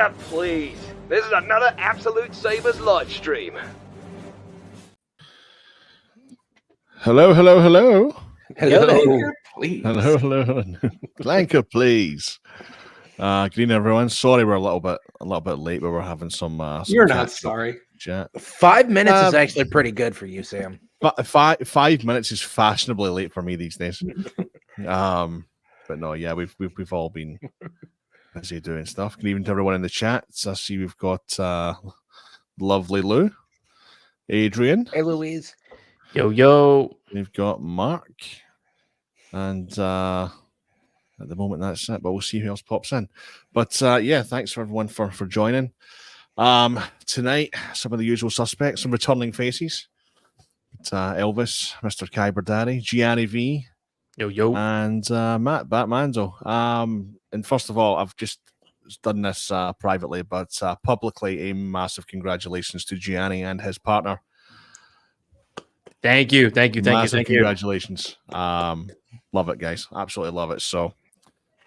up, please. This is another Absolute Sabers live stream. Hello. Hello, please. Hello. Blanca, please. Good evening, everyone. Sorry, we're a little bit late, but we're having some. You're not sorry. Chat. 5 minutes is actually pretty good for you, Sam. But 5 minutes is fashionably late for me these days. But no, yeah, we've all been busy doing stuff. Good evening to everyone in the chat. I see we've got lovely Lou, Adrian. Hey, Louise. Yo. We've got Mark, and at the moment that's it. But we'll see who else pops in. But yeah, thanks for everyone for joining. Tonight, some of the usual suspects, some returning faces. Elvis, Mr. Kyber Daddy, Gianni V, Yo, and Matt Batmanzo. And first of all, I've just done this privately, but publicly, a massive congratulations to Gianni and his partner. Thank you. Congratulations. Love it, guys. Absolutely love it. So,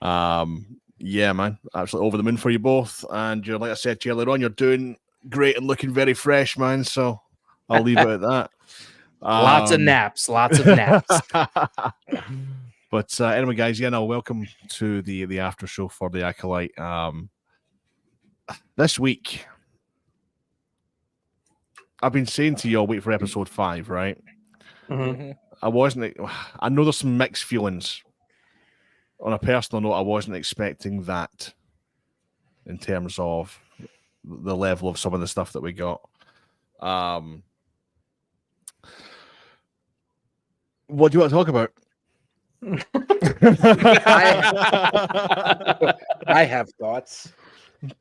yeah, man, absolutely over the moon for you both. And you're, like I said to you earlier on, you're doing great and looking very fresh, man. So I'll leave it at that. Lots of naps. But anyway, guys, yeah, no, welcome to the after show for the Acolyte. This week, I've been saying to you, I'll wait for episode 5, right? Mm-hmm. I know there's some mixed feelings. On a personal note, I wasn't expecting that in terms of the level of some of the stuff that we got. What do you want to talk about? I have thoughts.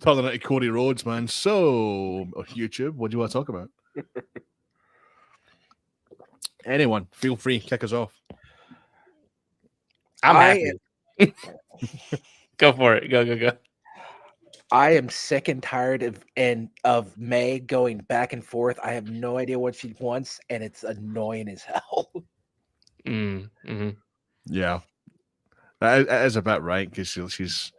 Turning into Cody Rhodes, man. So, YouTube, what do you want to talk about? Anyone, feel free, kick us off. I'm happy. Go for it. Go. I am sick and tired of May going back and forth. I have no idea what she wants, and it's annoying as hell. Mm-hmm. Yeah, that is about right, because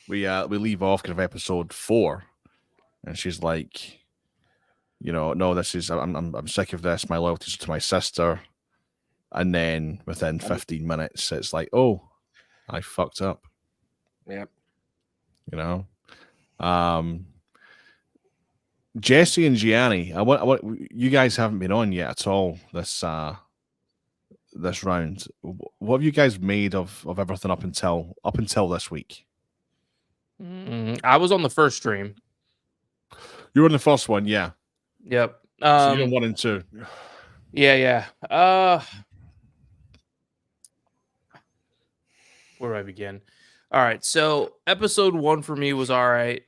we leave off kind of episode 4, and she's like, no, this is I'm sick of this. My loyalty's to my sister, and then within 15 minutes, it's like, oh, I fucked up. Yep. Jesse and Gianni, I want you guys haven't been on yet at all this round. What have you guys made of everything up until this week? I was on the first stream. You were in the first one, yeah. Yep. So you're 1 and 2. Yeah. Where do I begin? All right. So episode 1 for me was all right.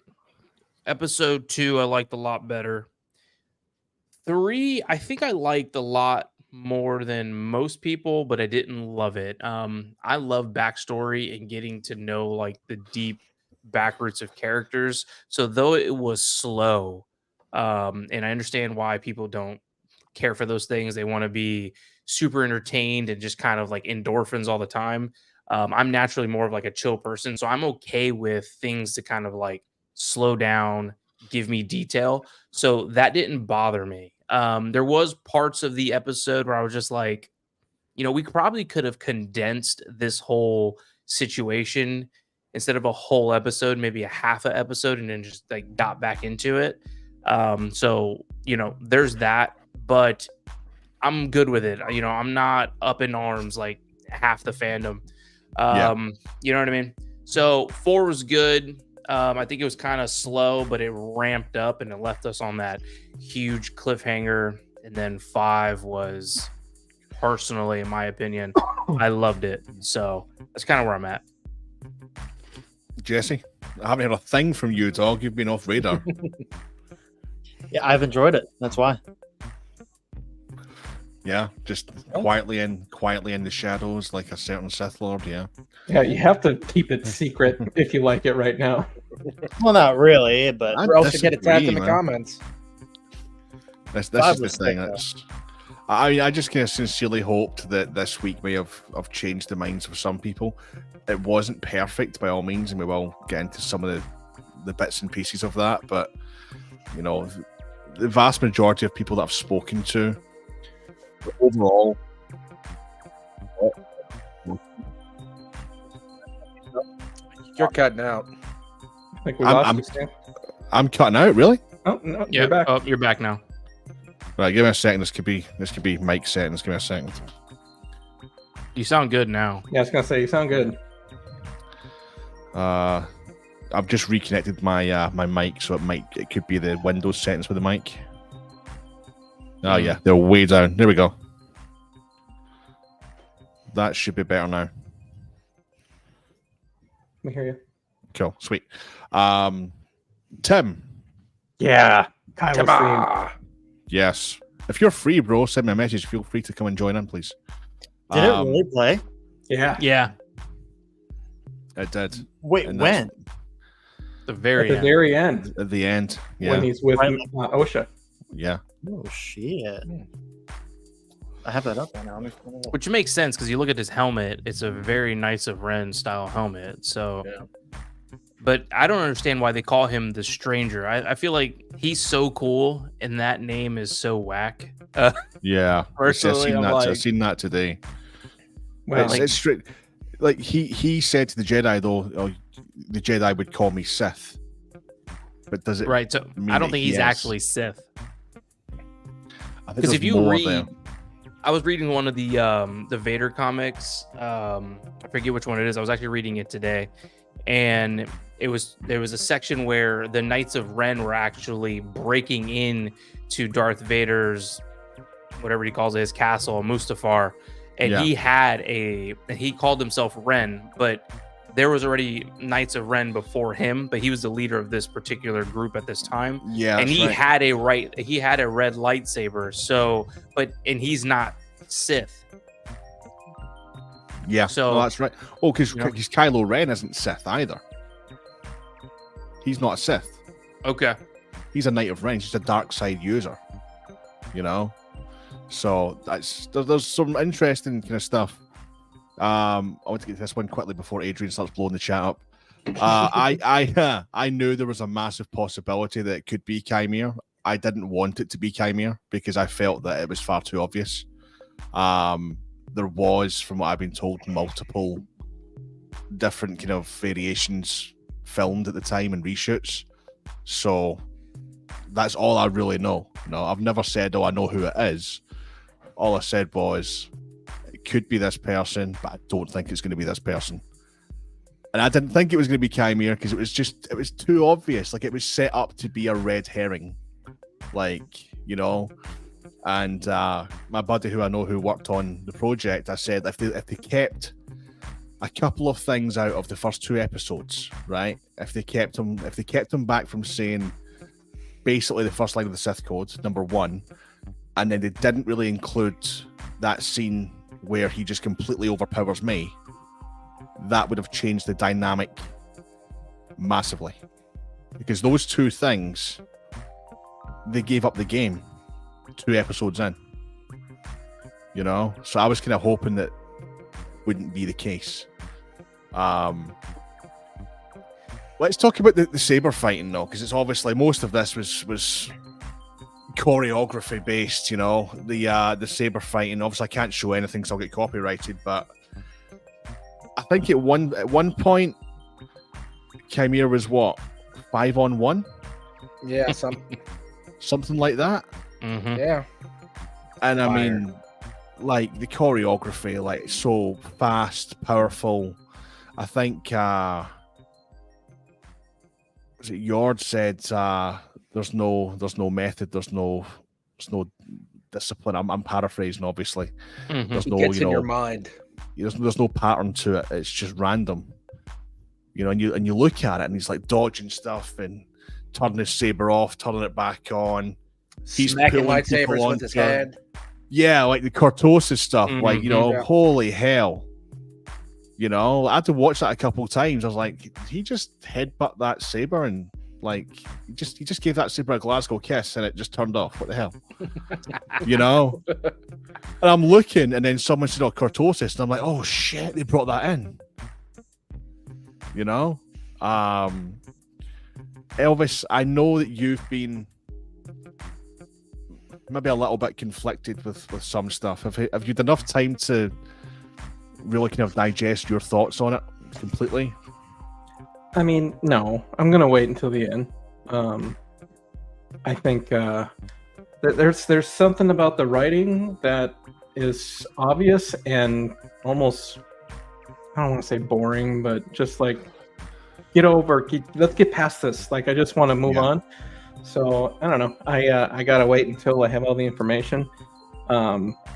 Episode 2 I liked a lot better. 3 I think I liked a lot more than most people, but I didn't love it. I love backstory and getting to know like the deep backroots of characters. So though it was slow, and I understand why people don't care for those things, they want to be super entertained and just kind of like endorphins all the time. I'm naturally more of like a chill person, so I'm okay with things to kind of like slow down, give me detail. So that didn't bother me. There was parts of the episode where I was just like, we probably could have condensed this whole situation instead of a whole episode, maybe a half a episode, and then just like got back into it. So, there's that, but I'm good with it. I'm not up in arms like half the fandom. You know what I mean? So 4 was good. I think it was kind of slow, but it ramped up and it left us on that huge cliffhanger. And then 5 was, personally, in my opinion, I loved it. So that's kind of where I'm at. Jesse, I haven't heard a thing from you, dog. You've been off radar. Yeah, I've enjoyed it. That's why. Yeah, just quietly in the shadows, like a certain Sith Lord. Yeah. Yeah, you have to keep it secret if you like it right now. Well, not really, but Or else you get attacked in the comments. This is the thing. I just kind of sincerely hoped that this week may have changed the minds of some people. It wasn't perfect by all means, and we will get into some of the bits and pieces of that, but you know, the vast majority of people that I've spoken to, overall, You're cutting out. I think we I'm- lost you, Sam. I'm cutting out. Really? Oh, no, Yeah. you're back. Oh, you're back now. Right, give me a second. This could be Mike settings. Give me a second. You sound good now. Yeah, I was gonna say you sound good. I've just reconnected my my mic, so it could be the Windows settings with the mic. Oh yeah, they're way down. There we go. That should be better now. Let me hear you. Cool, sweet. Tim, Yeah, Kyle's theme. Ta-ba! yes. If you're free, bro, send me a message. Feel free to come and join in, please. Did it really play? Yeah, Yeah. It did. Wait, And when? The at very the end. very end At the end. Yeah. when he's with Right. OSHA. Yeah. Oh shit! I have that up right now. Let me pull it up. Which makes sense because you look at his helmet, it's a very Knights of Ren style helmet. So, but I don't understand why they call him the Stranger. I feel like he's so cool and that name is so whack. Yeah. Personally, I'm I've like- seen that today. Well, It's straight. Like he said to the Jedi though, oh, the Jedi would call me Sith. But does it? Right. So mean I don't that think he he's is? actually Sith. I think Because if there's you more read, there. I was reading one of the Vader comics. I forget which one it is. I was actually reading it today, and there was a section where the Knights of Ren were actually breaking in to Darth Vader's, whatever he calls it, his castle, Mustafar, and Yeah. he called himself Ren, but there was already Knights of Ren before him, but he was the leader of this particular group at this time. Yeah. And that's he right. had a red lightsaber. So, and he's not Sith. Yeah. so- So that's right. Oh, because You know? Kylo Ren isn't Sith either. He's not a Sith. Okay. He's a Knight of Ren. He's just a dark side user. You know. So there's some interesting kind of stuff. I want to get this one quickly before Adrian starts blowing the chat up. I knew there was a massive possibility that it could be Chimera. I didn't want it to be Chimera because I felt that it was far too obvious. There was, from what I've been told, multiple different kind of variations filmed at the time and reshoots. So that's all I really know. No, I've never said, "Oh, I know who it is." All I said was, it could be this person, but I don't think it's going to be this person. And I didn't think it was going to be Chimera because it was too obvious. Like, it was set up to be a red herring. Like, you know. And my buddy who I know who worked on the project, I said if they kept a couple of things out of the first two episodes, right? If they kept them back from saying basically the first line of the Sith Code, number one, and then they didn't really include that scene where he just completely overpowers me, that would have changed the dynamic massively. Because those two things, they gave up the game 2 episodes in. You know? So I was kind of hoping that wouldn't be the case. Let's talk about the saber fighting though, because it's obviously most of this was choreography based, you know. The saber fighting. Obviously I can't show anything because I'll get copyrighted, but I think at one point Chimera was what? 5-on-1? Yeah, Something like that. Mm-hmm. yeah. And I Fire. mean, like the choreography, like so fast, powerful. I think was it Yord said there's no method, there's no discipline. I'm paraphrasing, obviously. Mm-hmm. There's It no, gets you in your know, mind. there's no pattern to it. It's just random. You know, and you look at it and he's like dodging stuff and turning his saber off, turning it back on. He's Smacking pulling lightsabers people with his onto- head. Yeah, like the cortosis stuff. Like, you know, Yeah. holy hell. You know, I had to watch that a couple of times. I was like, did he just headbutt that saber and like he just gave that saber a Glasgow kiss and it just turned off. What the hell? You know? And I'm looking and then someone said, "Oh, cortosis," and I'm like, oh shit, they brought that in. You know? Elvis, I know that you've been maybe a little bit conflicted with some stuff. Have you had enough time to really kind of digest your thoughts on it completely? I mean, no. I'm gonna wait until the end. I think there's something about the writing that is obvious and almost, I don't want to say boring, but just like let's get past this. Like, I just want to move on. So I don't know. I gotta wait until I have all the information.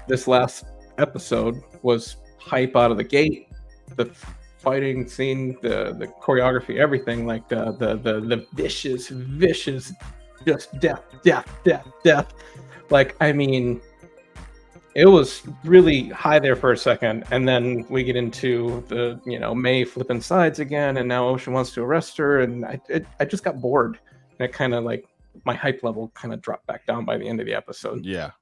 This last episode was hype out of the gate. The fighting scene, the choreography, everything, like the vicious, just death. Like, I mean, it was really high there for a second, and then we get into the May flipping sides again, and now Ocean wants to arrest her, and I just got bored, and it kind of like my hype level kind of dropped back down by the end of the episode. Yeah.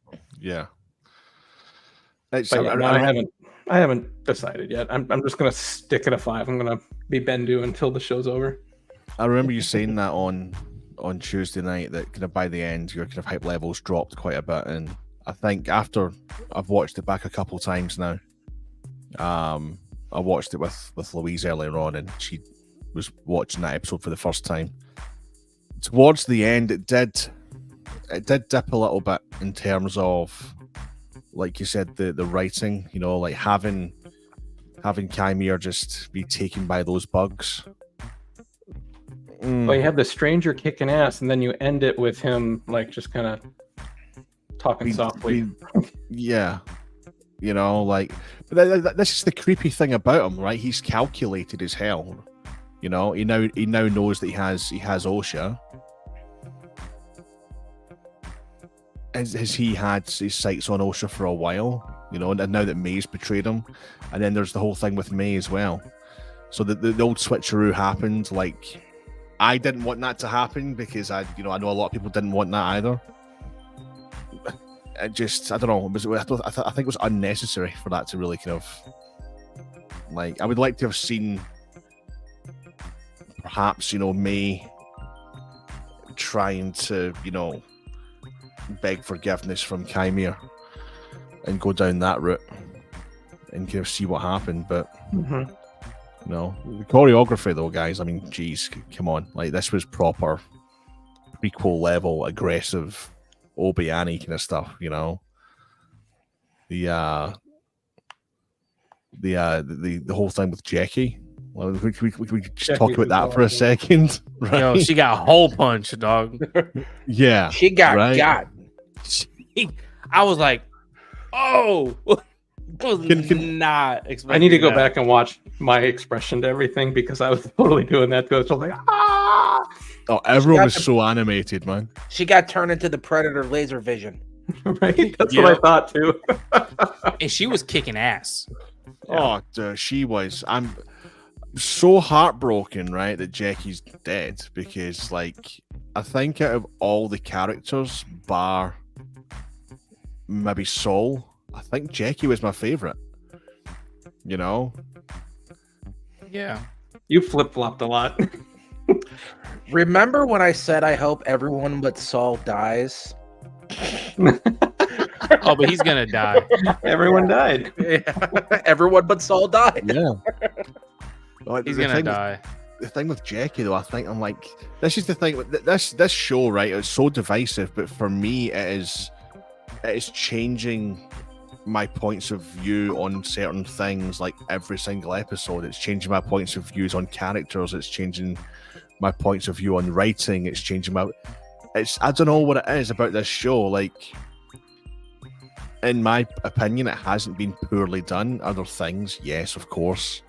But yeah, I haven't decided yet. I'm just gonna stick at a 5. I'm gonna be Bendu until the show's over. I remember you saying that on Tuesday night, that kind of by the end your kind of hype levels dropped quite a bit, and I think after I've watched it back a couple times now, I watched it with Louise earlier on, and she was watching that episode for the first time. Towards the end, it did dip a little bit in terms of, like you said, the writing, like having Chimera just be taken by those bugs. Well, you have the stranger kicking ass, and then you end it with him like just kind of talking softly. Yeah. But this is the creepy thing about him, right? He's calculated as hell. He now knows that he has OSHA. Has he had his sights on OSHA for a while? And now that May's betrayed him, and then there's the whole thing with May as well. So the old switcheroo happened. Like, I didn't want that to happen because I know a lot of people didn't want that either. I don't know. I think it was unnecessary for that to really kind of, like, I would like to have seen perhaps May trying to beg forgiveness from Chimera and go down that route and kind of see what happened. But the choreography though, guys, I mean, geez, come on, like, this was proper prequel level aggressive Obi-Wan kind of stuff. The whole thing with Jackie. Well, we just talk about that for a second, right? Yo, she got a hole punch, dog. Yeah, she got. I was like, oh, I was not expecting. I need to go back and watch my expression to everything, because I was totally doing that too. I was like, ah! Oh, everyone was so animated, man. She got turned into the Predator laser vision. Right? That's what I thought too. And she was kicking ass. Oh, dude, she was. I'm so heartbroken, right, that Jackie's dead, because, like, I think out of all the characters, bar maybe Saul, I think Jackie was my favorite. Yeah. You flip-flopped a lot. Remember when I said I hope everyone but Saul dies? Oh, but he's gonna die. Everyone died. Yeah. Everyone but Saul died. Yeah. Well, He's gonna die. The thing with Jackie, though, I think I'm like, this is the thing with this show, right? It's so divisive, but for me, it is changing my points of view on certain things, like every single episode. It's changing my points of views on characters. It's changing my points of view on writing. It's changing I don't know what it is about this show. Like, in my opinion, it hasn't been poorly done. Other things, yes, of course.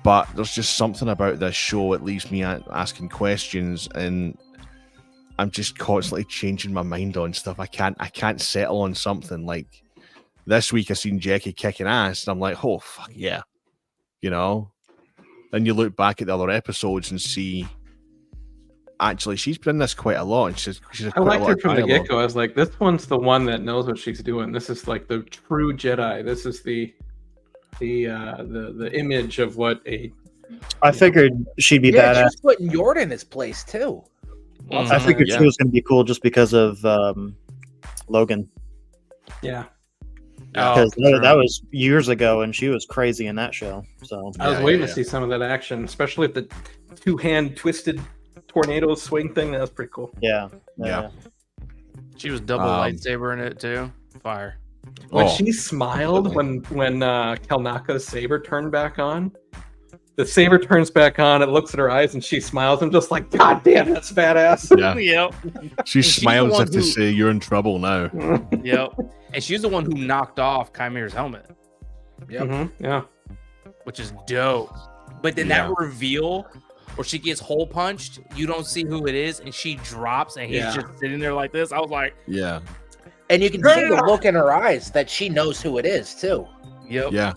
But there's just something about this show that leaves me asking questions, and I'm just constantly changing my mind on stuff. I can't settle on something. Like, this week I seen Jackie kicking ass, and I'm like, oh fuck yeah, Then you look back at the other episodes and see, actually, she's been in this quite a lot, and she's I liked her from the get-go. I was like, this one's the one that knows what she's doing. This is like the true Jedi. This is the image of what a I figured she'd be Yeah, badass. she's putting Yord in his place too. I figured Yeah. she was going to be cool just because of Logan. Yeah. Because true. that was years ago, and she was crazy in that show. So I was Yeah, waiting yeah, to see some of that action, especially with the two-hand twisted tornado swing thing. That was pretty cool. yeah. She was double lightsaber in it too. Fire. When Oh, she smiled when Kelnaka's saber turned back on, the saber turns back on. It looks at her eyes and she smiles. I'm just like, God damn, that's badass. yeah. Yep. She she's the smiles one as if to who- say you're in trouble now. Yep. And she's the one who knocked off Chimere's helmet, Yep. Mhm, yeah. which is dope. But then Yeah. that reveal where she gets hole punched, you don't see who it is, and she drops, and he's Yeah. just sitting there like this. I was like, Yeah. And you can see the look in her eyes that she knows who it is too. yep. Yeah.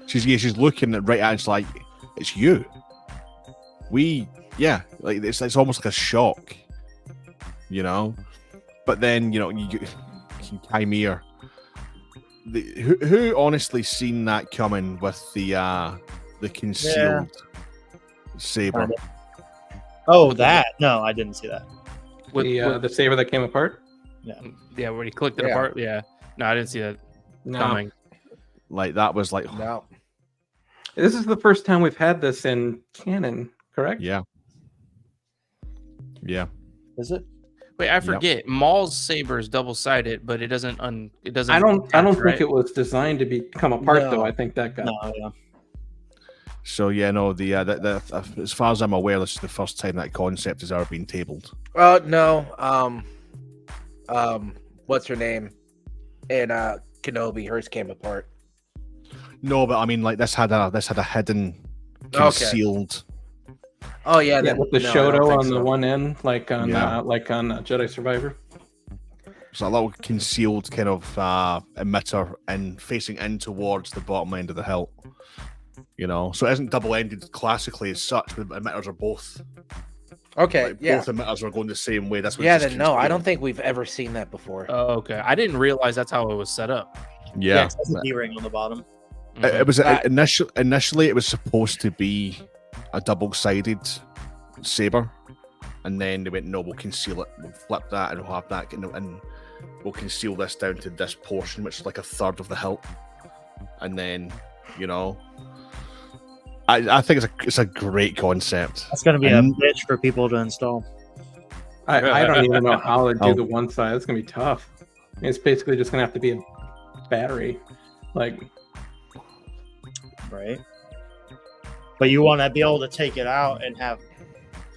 She's looking at right at it, it's like, it's you. Like it's almost like a shock, you know. But then, you know, you Chimere. Who honestly seen that coming with the concealed saber? Kinda. Oh, that? No, I didn't see that. With, The saber that came apart. yeah, where he clicked it Yeah. apart. Yeah. No, I didn't see that No. coming. Like that was like, No. This is the first time we've had this in canon, correct? yeah. Is it? Wait, I forget. Maul's saber is double sided, but it doesn't. It doesn't. I don't attach, think right? it was designed to become apart No. though. I think that got No, yeah. So yeah, no. The as far as I'm aware, this is the first time that concept has ever been tabled. No. What's her name? And Kenobi, hers came apart. No, but I mean, like this had a hidden, Okay. concealed. Oh yeah, yeah, then, with the no, I don't Shoto think on the so. one end, like on Yeah. Jedi Survivor. So a little concealed kind of emitter and facing in towards the bottom end of the hilt. You know, so it isn't double-ended classically as such, but emitters are both. Okay, Like, yeah. both emitters are going the same way. That's what. Yeah, it's then just no, I don't concealed. think we've ever seen that before. Oh, okay. I didn't realize that's how it was set up. Yeah, It has a D-ring on the bottom. it was That- initially it was supposed to be a double-sided saber, and then they went, no, we'll conceal it. We'll flip that, and we'll have that, and we'll conceal this down to this portion, which is like a third of the hilt, and then, you know. I think it's a great concept. That's going to be And- a bitch for people to install. I don't even know how to do Oh. the one side. It's gonna be tough. I mean, it's basically just gonna have to be a battery. Like, Right. But you want to be able to take it out and have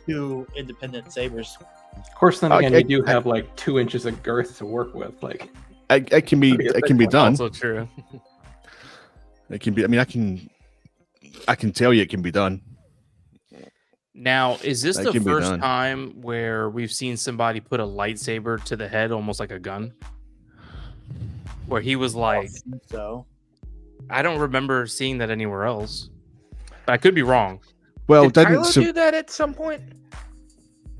two independent sabers. of course, then again, I- you do have like 2 inches of girth to work with. Like, It can be done. Also true. It can be. I mean, I can tell you it can be done. Now, is this That the can be first done. time where we've seen somebody put a lightsaber to the head, almost like a gun? Where he was like, So I don't remember seeing that anywhere else, but I could be wrong. Well, Did didn't Kylo do that at some point?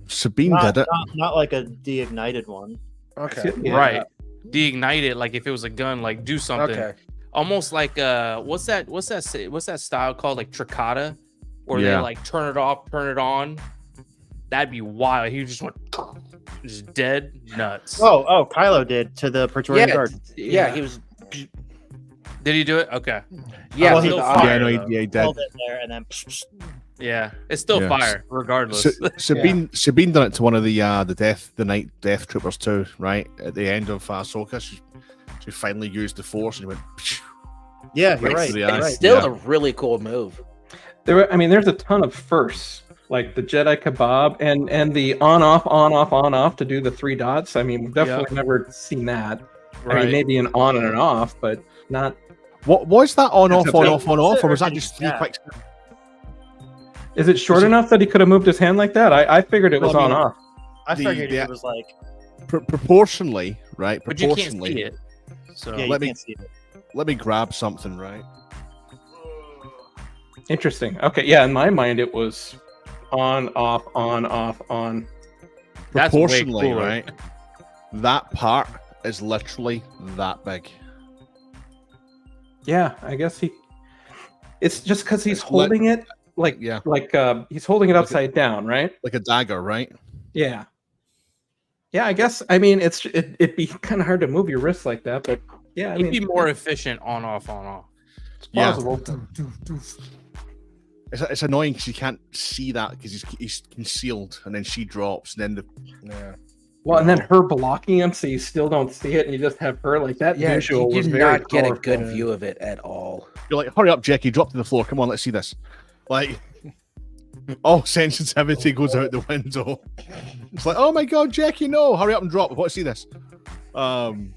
Sabine not, did it? not like a de-ignited one. Okay. yeah. Right. Deignite it like if it was a gun, like do something. Okay. Almost like what's that style called? Like Tricata, where they Yeah. like turn it off, turn it on. That'd be wild. He just went just dead nuts. Oh, Kylo did to the Praetorian Yeah, Guard. yeah, he was. Did he do it? Okay. Yeah, Well, he he- was Still on- fire, Yeah, no, though. he did. Held it there and then. Yeah, it's still Yeah. fire regardless. Sabine done it to one of the night death troopers too, right? At the end of Ahsoka, she finally used the force and went. Yeah, you're Right right. to the You're eye. It's right. still Yeah. a really cool move. There's a ton of firsts, like the Jedi kebab and the on off to do the 3 dots. I mean, we've definitely never seen that. I Right. mean, maybe an on and an off, but not. What was that on off, It's on a- off, on off, or was that just 3 Yeah. quick? Is it short enough that he could have moved his hand like that? I figured it was Well, I mean, on off. I The- figured the- it was like, Proportionally, right? But you can't Proportionally. see it. So yeah, you let me- can't see it. Let me grab something, right? Interesting. Okay, yeah. In my mind, it was on, off, on, off, on. That's way Proportionally, cooler. right? That part is literally that big. Yeah, I guess he. It's just because he's It's holding it like Yeah. he's holding it upside down, right? Like a dagger, right? Yeah. Yeah, I guess. I mean, it'd be kind of hard to move your wrist like that, but yeah, I It'd mean, be more efficient on off on off. it's Yeah. possible. It's annoying because you can't see that because he's concealed, and then she drops, and then Yeah. Well, and then her blocking him, so you still don't see it, and you just have her like that. Yeah, Visual you was did very not get a powerful. good view of it at all. you're like, "Hurry up, Jackie! Drop to the floor! Come on, let's see this!" Like, all sensitivity goes out the window. It's like, "Oh my god, Jackie! No! Hurry up and drop! I want to see this." The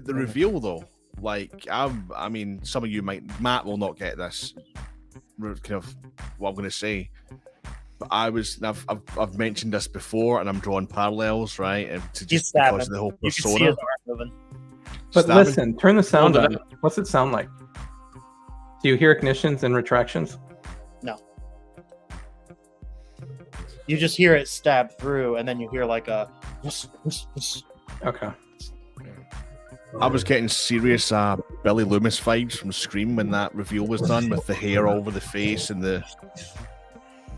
reveal though, like, I mean, some of you Matt will not get this. Kind of what I'm going to say. But I've mentioned this before, and I'm drawing parallels, right? And to just because of the whole You can see persona. his arm moving. But Stabbing. listen, turn the sound Hold on. it What's it sound like? Do you hear ignitions and retractions? No. You just hear it stab through, and then you hear like a. Okay. I was getting serious Billy Loomis vibes from Scream when that reveal was done, with the hair all over the face and the.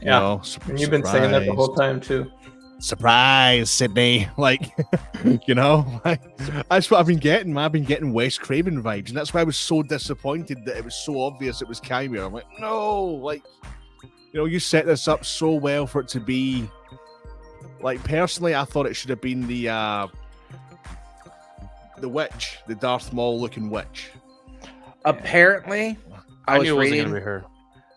Yeah. And you've been saying that the whole time too. Surprise, Sydney! Like, like, that's what I've been getting. Man. I've been getting Wes Craven vibes, and that's why I was so disappointed that it was so obvious it was Chimera. I'm like, no, like, you set this up so well for it to be. Like, personally, I thought it should have been the witch, the Darth Maul looking witch. Apparently, I knew it wasn't gonna be her.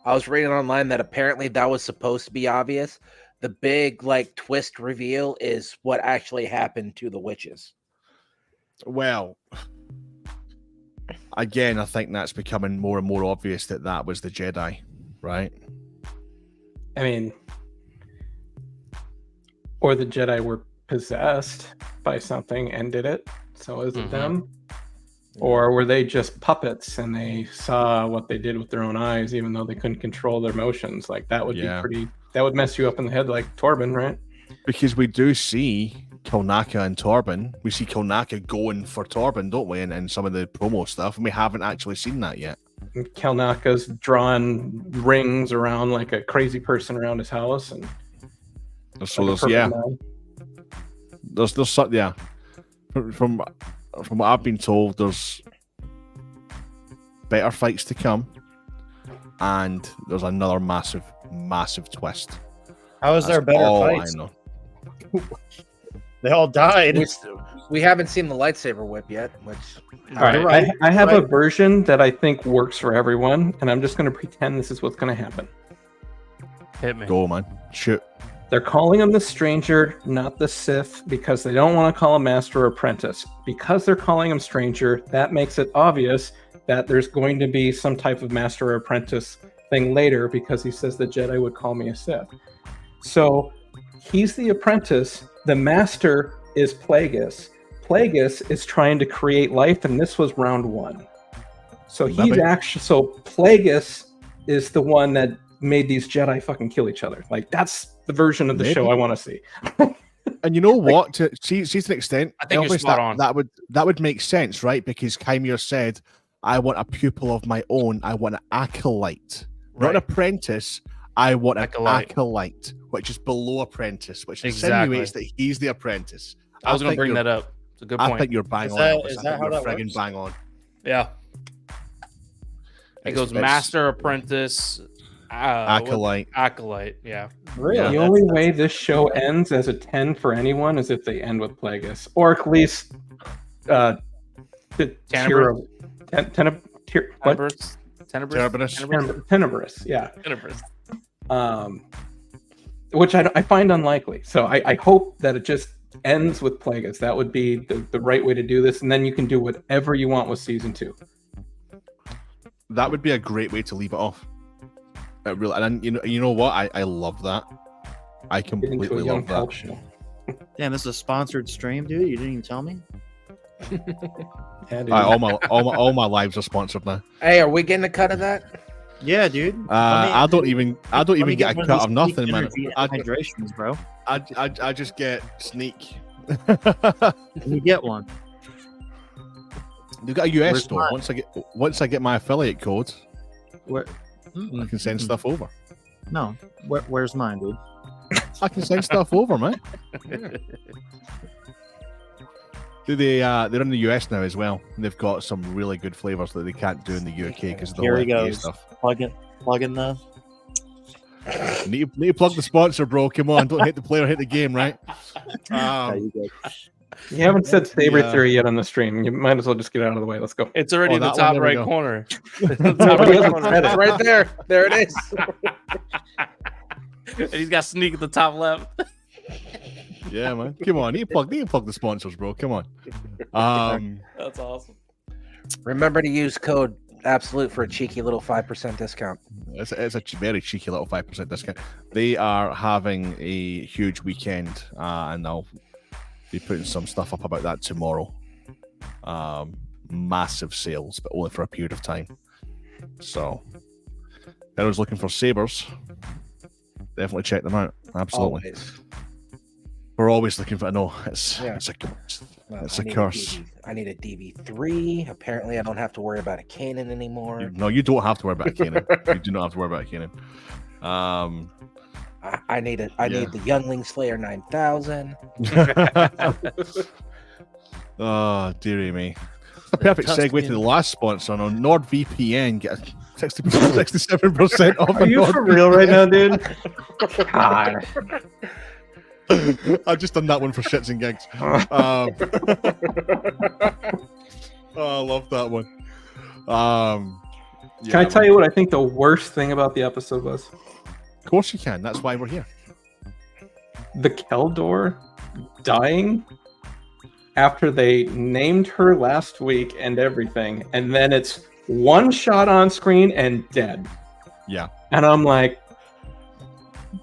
I was reading online that apparently that was supposed to be obvious. The big twist reveal is what actually happened to the witches. Well, again, I think that's becoming more and more obvious that was the Jedi, right? I mean, or the Jedi were possessed by something and did it. So is it them? Or were they just puppets and they saw what they did with their own eyes, even though they couldn't control their emotions? Like, that would be that would mess you up in the head, like Torben, right? Because we do see Kilnaka and Torben. We see Kilnaka going for Torben, don't we? And some of the promo stuff, and we haven't actually seen that yet. Kilnaka's drawing rings around like a crazy person around his house, and So like there's some, yeah. From what I've been told, there's better fights to come, and there's another massive twist. How is there That's better all fights? I know. They all died. We haven't seen the lightsaber whip yet, which All right, right. I have a version that I think works for everyone, and I'm just going to pretend this is what's going to happen. Hit me. Go, man. Shoot. They're calling him the Stranger, not the Sith, because they don't want to call him Master or Apprentice. Because they're calling him Stranger, that makes it obvious that there's going to be some type of Master or Apprentice thing later, because he says the Jedi would call me a Sith. So he's the apprentice. The Master is Plagueis. Plagueis is trying to create life, and this was round 1. So Plagueis is the one that made these Jedi fucking kill each other. Like, that's the version of the show I want to see. And you know what? To see to an extent, I think you're spot on. That would make sense, right? Because Chimera said, "I want a pupil of my own. I want an acolyte, not an apprentice. I want an acolyte, which is below apprentice, which insinuates that he's the apprentice." I was going to bring that up. It's a good point. I think you're bang on. Is that how that friggin' works? bang on? Yeah. It goes Master, Apprentice, Acolyte. Acolyte. Yeah. Really? The only way this show ends as a 10 for anyone is if they end with Plagueis, or at least the Tenebrous? Tenebrous. Yeah. Tenebrous. Which I find unlikely. So I hope that it just ends with Plagueis. That would be the right way to do this, and then you can do whatever you want with season 2. That would be a great way to leave it off. It really, and you know what? I love that. I completely love that. Show. Damn, this is a sponsored stream, dude. You didn't even tell me. Yeah, dude. All my lives are sponsored now. Hey, are we getting a cut of that? Yeah, dude. I don't even get a cut of nothing, man. Hydrations, bro. I just get sneak. You get one. They've got a US Where's store. mine? Once I get my affiliate code. Where? I can send stuff over. No, where's mine, dude? I can send stuff over, man. They're in the US now as well. They've got some really good flavors that they can't do in the UK because of the Here whole he FDA goes. stuff. Plug in the. Need to plug the sponsor, bro. Come on, don't hit the player, hit the game, right? There you go. You haven't said SaberTheory yet on the stream. You might as well just get out of the way. Let's go. It's already Oh, in the that one, top there we right go. corner. Nobody hasn't said it. Right there. There it is. And he's got sneak at the top left. Yeah, man. Come on, need to plug the sponsors, bro. Come on. That's awesome. Remember to use code Absolute for a cheeky little 5% discount. It's a very cheeky little 5% discount. They are having a huge weekend, and I'll be putting some stuff up about that tomorrow. Massive sales, but only for a period of time. So, if anyone's looking for sabers, definitely check them out. Absolutely. Always. We're always looking for. No, it's Yeah. a I need curse. I need a DV3. Apparently, I don't have to worry about a Canon anymore. No, you don't have to worry about a cannon. You do not have to worry about a cannon. I need the Youngling Slayer 9000. Oh, dearie me. A perfect segue to the last sponsor on NordVPN. Get 60%, 67% off. Are you for real right now, dude? God. I've just done that one for shits and gigs. I love that one. Can I tell you what I think the worst thing about the episode was? Of course you can. That's why we're here. The Keldor dying after they named her last week and everything, and then it's one shot on screen and dead. Yeah. And I'm like,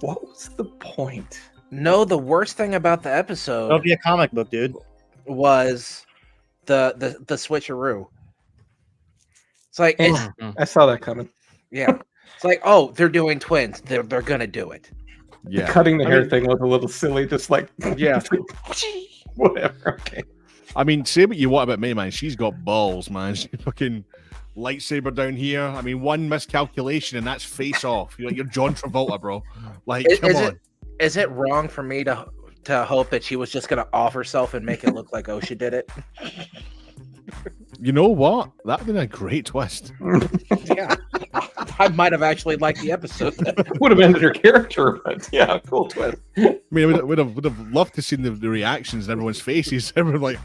what was the point? No, the worst thing about the It'll episode be a comic book, dude. was the switcheroo. It's like, I saw that coming. yeah, it's like, oh, they're doing twins. They're gonna do it. The cutting the hair thing was a little silly, just like Yeah. whatever. Okay. I mean, say what you want about me, man. She's got balls, man. She fucking lightsaber down here. I mean, one miscalculation and that's face off. You're John Travolta, bro. Like, come on. Is it wrong for me to hope that she was just gonna off herself and make it look like Osha did it? You know what? That'd been a great twist. Yeah, I might have actually liked the episode. Would have ended her character, but yeah, cool twist. I mean, would have loved to see the reactions in everyone's faces. Everyone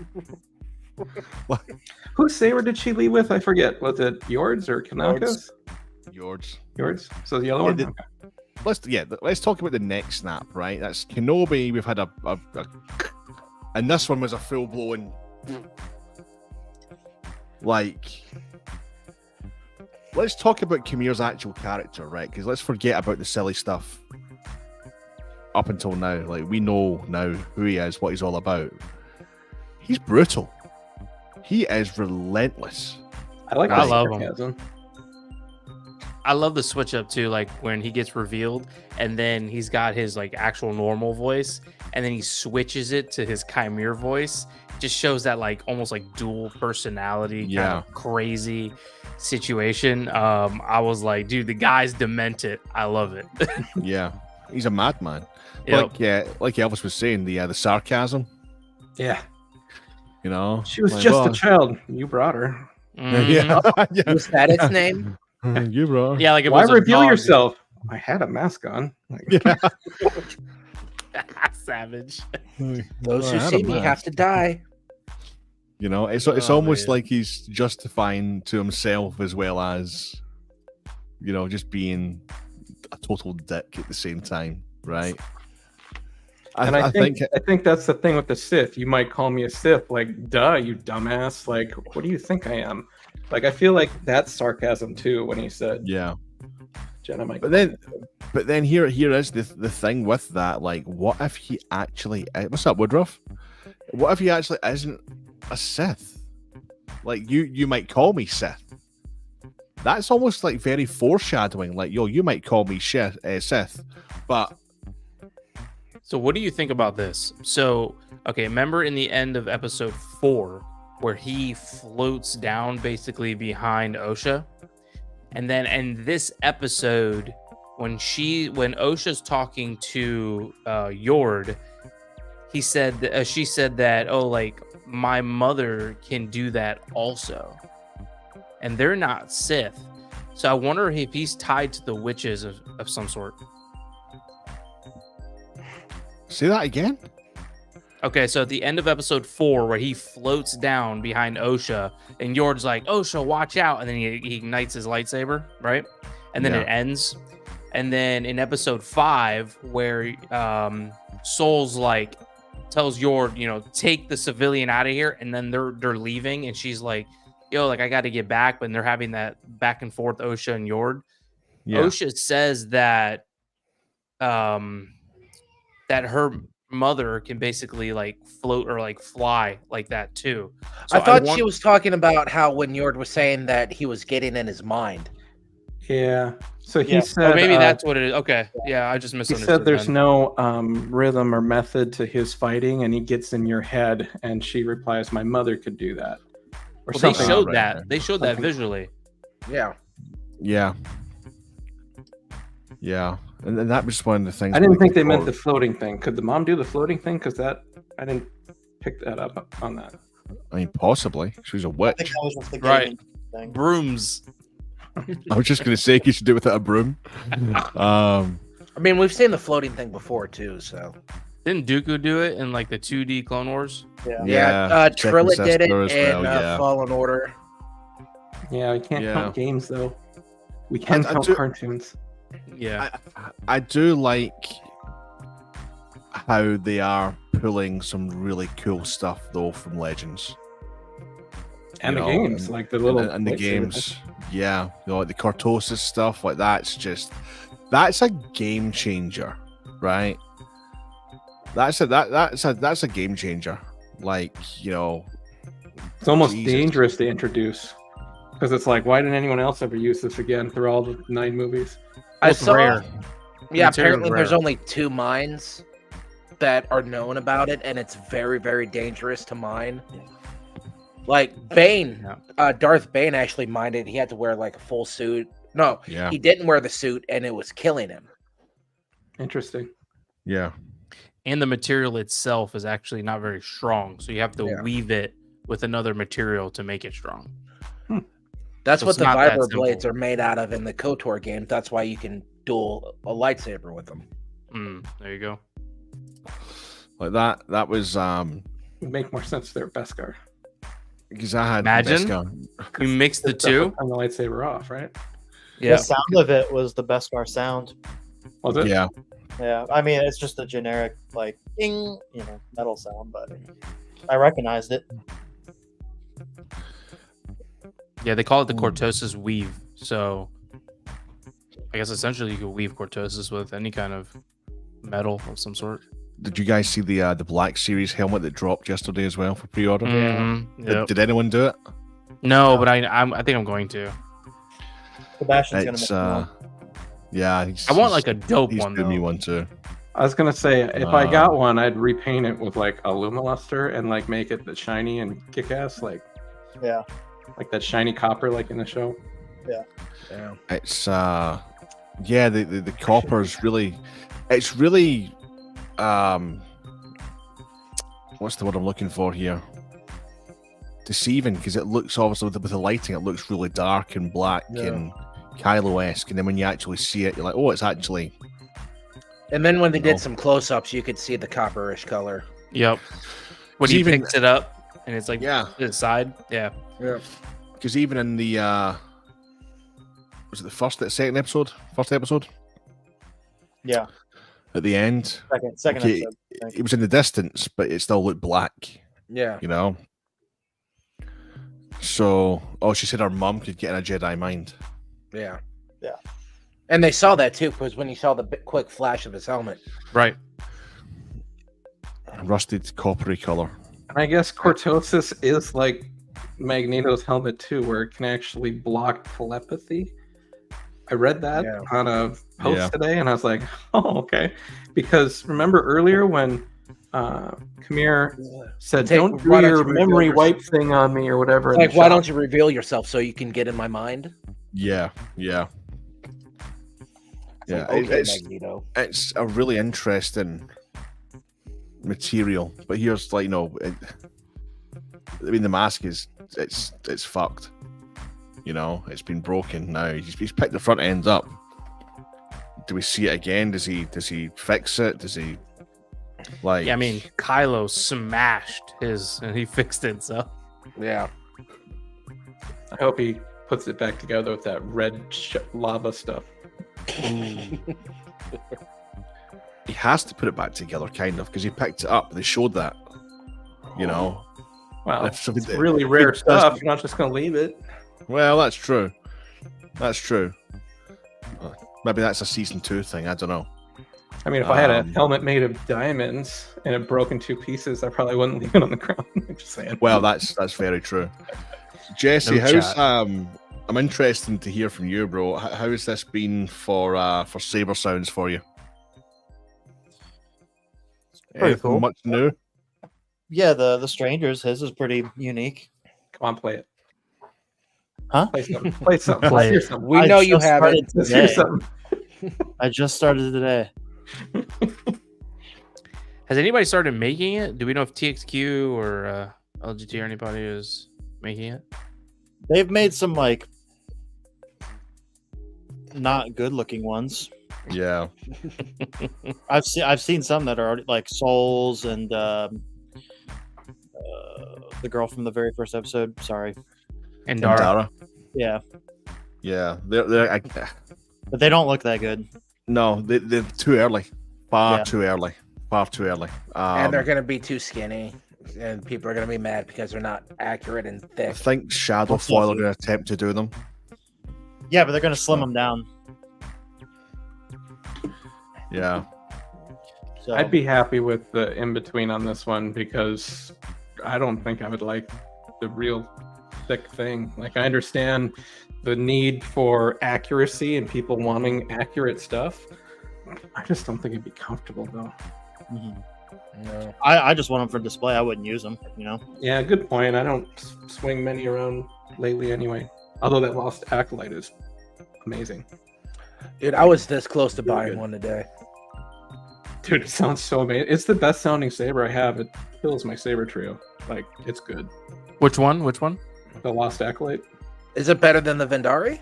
like, Whose saber did she leave with? I forget. Was it Yord's or Kanaka's? Yours. Yord's. So the other one. Yeah, let's talk about the neck snap, right? That's Kenobi. We've had a and this one was a full blown like. Let's talk about Kamir's actual character, right? Because let's forget about the silly stuff up until now. Like, we know now who he is, what he's all about. He's brutal. He is relentless. I like. I the love him. sarcasm. I love the switch up too, like when he gets revealed and then he's got his like actual normal voice and then he switches it to his Chimere voice. Just shows that like almost like dual personality, kind of crazy situation. I was like, dude, the guy's demented. I love it. Yeah, he's a madman. Yep. Like Elvis was saying, the sarcasm. Yeah. You know, She was like, just well, a child. You brought her. Yeah, yeah. Was that its name? You bro. Yeah, like it Why was a reveal dog. yourself? I had a mask on. Like, Yeah. Savage. Those who see me have to die. You know, it's Oh, almost man. like he's justifying to himself as well as, you know, just being a total dick at the same time, right? And I think that's the thing with the Sith. You might call me a Sith, like, duh, you dumbass. Like, what do you think I am? Like, I feel like that's sarcasm too when he said, yeah. Jenna might. But then here is the thing with that. Like, what if he actually? What's up, Woodruff? What if he actually isn't a Sith? Like, you might call me Sith. That's almost like very foreshadowing. Like, yo, you might call me Sith, but. So what do you think about this? So, okay, remember in the end of episode 4 where he floats down basically behind Osha And then in this episode, when Osha's talking to Yord, she said that, oh, like, my mother can do that also. And they're not Sith. So I wonder if he's tied to the witches of some sort. Say that again? Okay, so at the end of episode 4, where he floats down behind Osha, and Yord's like, Osha, watch out. And then he ignites his lightsaber, right? And then it ends. And then in episode 5, where Soul's like, tells Yord, take the civilian out of here. And then they're leaving. And she's like, yo, like, I got to get back. But they're having that back and forth, Osha and Yord. Yeah. Osha says that that her mother can basically like float or like fly like that too. So I thought she was talking about how when Yord was saying that he was getting in his mind. Yeah. So he said maybe that's what it is. Okay. Yeah, I just misunderstood. He said there's no rhythm or method to his fighting, and he gets in your head. And she replies, "My mother could do that." Or something. They showed that. Right, they showed that visually. Yeah. Yeah. Yeah. And that was one of the things. I didn't think they meant the floating thing. Could the mom do the floating thing? Because I didn't pick that up on that. I mean, possibly. She was a witch. I think that was just the right. thing. Brooms. I was just going to say you should do it without a broom. I mean, we've seen the floating thing before too. So didn't Dooku do it in like the 2D Clone Wars? Yeah. Trilla did it in Fallen Order. Yeah, we can't count games though. We can count cartoons. Yeah, I do like how they are pulling some really cool stuff though from Legends and the games, like the little and the games. Yeah, like the Cortosis stuff, like that's a game changer, right? That's a game changer. Like, it's almost dangerous to introduce because it's like, why didn't anyone else ever use this again through all the 9 movies? I saw rare. Yeah, apparently there's only 2 mines that are known about it, and it's very, very dangerous to mine. Like Bane, Darth Bane actually mined it. He had to wear like a full suit. No, he didn't wear the suit, and it was killing him. Interesting. Yeah. And the material itself is actually not very strong, so you have to weave it with another material to make it strong. That's what the vibro blades are made out of in the KOTOR game. That's why you can duel a lightsaber with them. There you go. Like that was would make more sense there, Beskar. Because I had imagine you mix the two and the lightsaber off, right? Yeah. The sound of it was the Beskar sound. Was it? Yeah. Yeah. I mean, it's just a generic like ding, metal sound, but I recognized it. Yeah, they call it the Cortosis weave. So I guess essentially you could weave Cortosis with any kind of metal of some sort. Did you guys see the Black Series helmet that dropped yesterday as well for pre-order? Mm-hmm. Yep. Did anyone do it? No, but I think I'm going to. Sebastian's gonna make I want like a dope one. He's me one too. I was gonna say if I got one, I'd repaint it with like a Lumiluster and like make it the shiny and kick-ass, like like that shiny copper, like in the show. Yeah. It's the copper is really, it's really what's the word I'm looking for here? Deceiving, because it looks obviously with the lighting, it looks really dark and black and Kylo-esque, and then when you actually see it, you're like, oh, it's actually. And then when they did some close-ups, you could see the copperish color. Yep. When he picks it up and it's like to the side, yeah. Because even in the was it the second episode? First episode? Yeah. At the end, second episode. It was in the distance, but it still looked black. Yeah. So, she said her mum could get in a Jedi mind. Yeah. And they saw that too, because when you saw the quick flash of his helmet. Right. Rusted coppery color. And I guess Cortosis is like Magneto's helmet too, where it can actually block telepathy. I read that on a post today, and I was like, "Oh, okay." Because remember earlier when Kamir said, "Don't do your memory wipe thing on me" or whatever. Like, why don't you reveal yourself so you can get in my mind? Yeah. Okay, It's Magneto. it's a really interesting material, but here's like I mean, the mask is it's fucked. It's been broken now. He's picked the front end up. Do we see it again? Does he fix it? Does he like? Yeah, I mean, Kylo smashed his and he fixed it. So Yeah. I hope he puts it back together with that red lava stuff. he has to put it back together, kind of, because he picked it up. They showed that. Wow, If something- it's really rare stuff. You're not just going to leave it. Well, that's true. Maybe that's a season 2 thing. I don't know. I mean, if I had a helmet made of diamonds and it broke in 2 pieces, I probably wouldn't leave it on the ground. I'm just saying. Well, that's very true. Jesse, No how's chat. I'm interested to hear from you, bro. How has this been for Saber Sounds for you? Pretty Anything cool. much new? Yeah, the Strangers, his is pretty unique. Come on, play it. Huh? Play something. Play something. Play Let's hear it. something. We know you just have started it. Let's hear today. something. I just started today. has anybody started making it? Do we know if TXQ or LGT or anybody is making it? They've made some like not good looking ones. Yeah. I've seen some that are already like Souls and the girl from the very first episode. Sorry. And Dara. Yeah, Yeah. They're but they don't look that good. no, they're too early. Far Yeah. too early. And they're going to be too skinny. And people are going to be mad because they're not accurate and I thick. think Shadowfoil are going to attempt to do them. Yeah, but they're gonna slim them down. Yeah. So I'd be happy with the in between on this one because I don't think I would like the real thick thing. Like, I understand the need for accuracy and people wanting accurate stuff. I just don't think it'd be comfortable though. mhm. No. I just want them for display. I wouldn't use them. Yeah, good point. I don't swing many around lately anyway. Although that Lost Acolyte is amazing. Dude, I was this close to buying good. one today. Dude, it sounds so amazing. It's the best sounding saber I have. It fills my saber trio. Like, it's good. Which one? The Lost Acolyte. Is it better than the Vendari?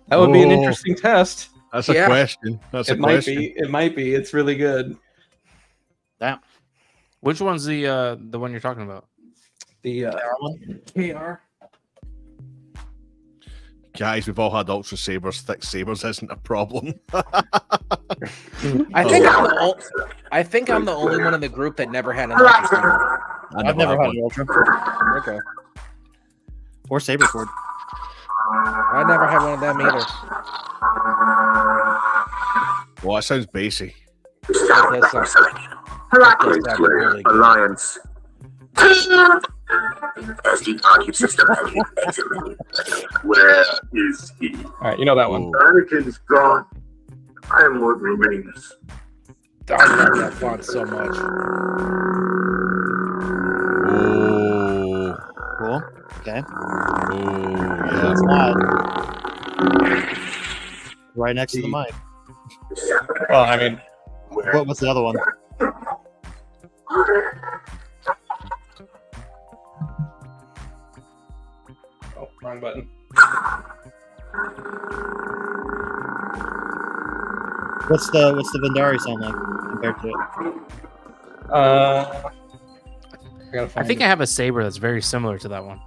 That would be an Oh. interesting test. That's a Yeah. question. That's a It might question. be. It might be. It's really good. Which one's the one you're talking about? The KR. Guys, we've all had Ultra Sabers. Thick Sabers isn't a problem. I think I'm the only one in the group that never had an Ultra Saber. I've never had one. an Ultra Okay. or Saberford. I never had one of them either. Well, that sounds basic. It does sound really good. Alliance. SD archive system. Where is he? All right, you know that one. Ooh. Anakin's gone. I am more remaining this. I love that font so much. Oh, Cool. Okay. yeah. That's loud. Right next to the mic. Well, I mean, What's the other one? oh, wrong button. What's the Vendari sound like compared to it? I gotta I find think it. I have a saber that's very similar to that one.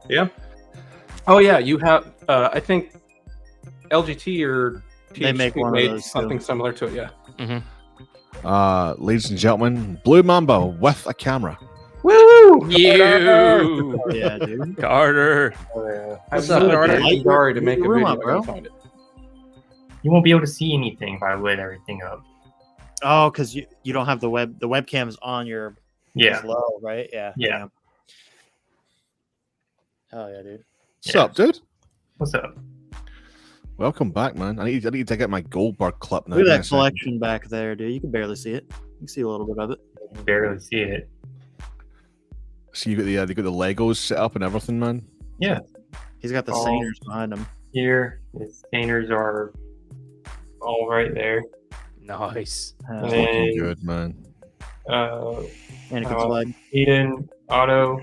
Yeah. Oh yeah, you have. I think LGT or They make THQ one of made those, too. something similar to it. Yeah. Ladies and gentlemen, Blue Mamba with a camera. Woo! You, Yeah, dude. Carter. What's I up, was Carter? looking for Dari to make a Room video. up, I bro. gotta find it. You won't be able to see anything if I lit everything up. Oh, because you don't have the webcam's on your Yeah. it's low, right? Yeah. Yeah. Hell yeah, dude. What's up, dude? What's up? Welcome back, man. I need to get my Goldberg clip now. Look Give me at a that second. collection back there, dude. You can barely see it. You can see a little bit of it. You can barely see it. So you got they got the Legos set up and everything, man. Yeah. He's got the Oh. singers behind him. Here, the stainers are all right there. Nice. And It's then, looking good, man. Anakin's flag. Eden, Otto,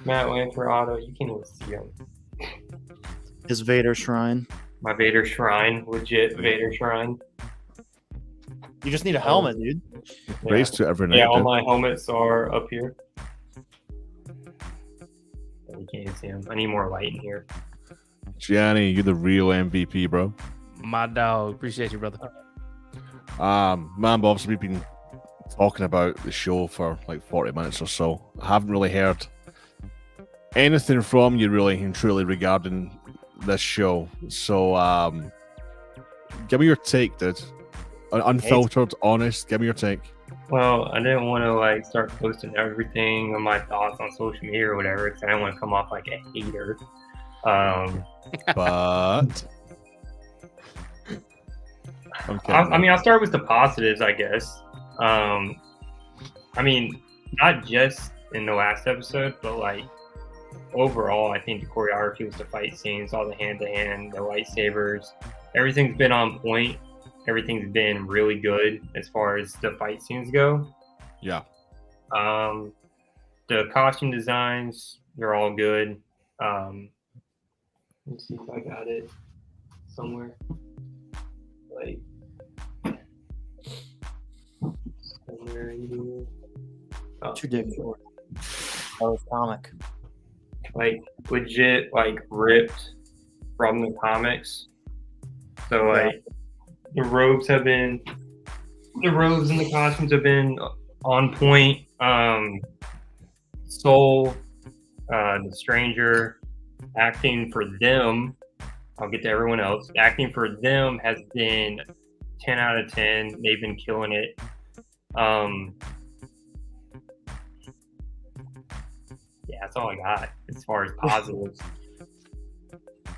Matt Lanford, Otto. You can't even see him. His Vader shrine. My Vader shrine, legit Vader shrine. You just need a helmet, dude. Yeah, Race to every night. yeah all dude. my helmets are up here. You can't even see them. I need more light in here. Gianni, you're the real MVP, bro. My dog. Appreciate you, brother. Man, obviously we've been talking about the show for like 40 minutes or so. I haven't really heard anything from you really and truly regarding this show. So give me your take, dude. Unfiltered, honest, give me your take. Well, I didn't want to like start posting everything on my thoughts on social media or whatever because I didn't want to come off like a hater. But okay, I mean, I'll start with the positives, I guess. I mean, not just in the last episode, but like overall, I think the choreography was the fight scenes, all the hand-to-hand, the lightsabers, everything's been on point. Everything's been really good as far as the fight scenes go. yeah. The costume designs, they're all good. Let me see if I got it somewhere. Like somewhere in here. Oh, Too difficult. Oh, it's comic. like legit, like ripped from the comics. So like the robes and the costumes have been on point. Soul, the stranger, acting for them. I'll get to everyone else. Acting for them has been 10 out of 10. They've been killing it. Yeah, that's all I got as far as positives.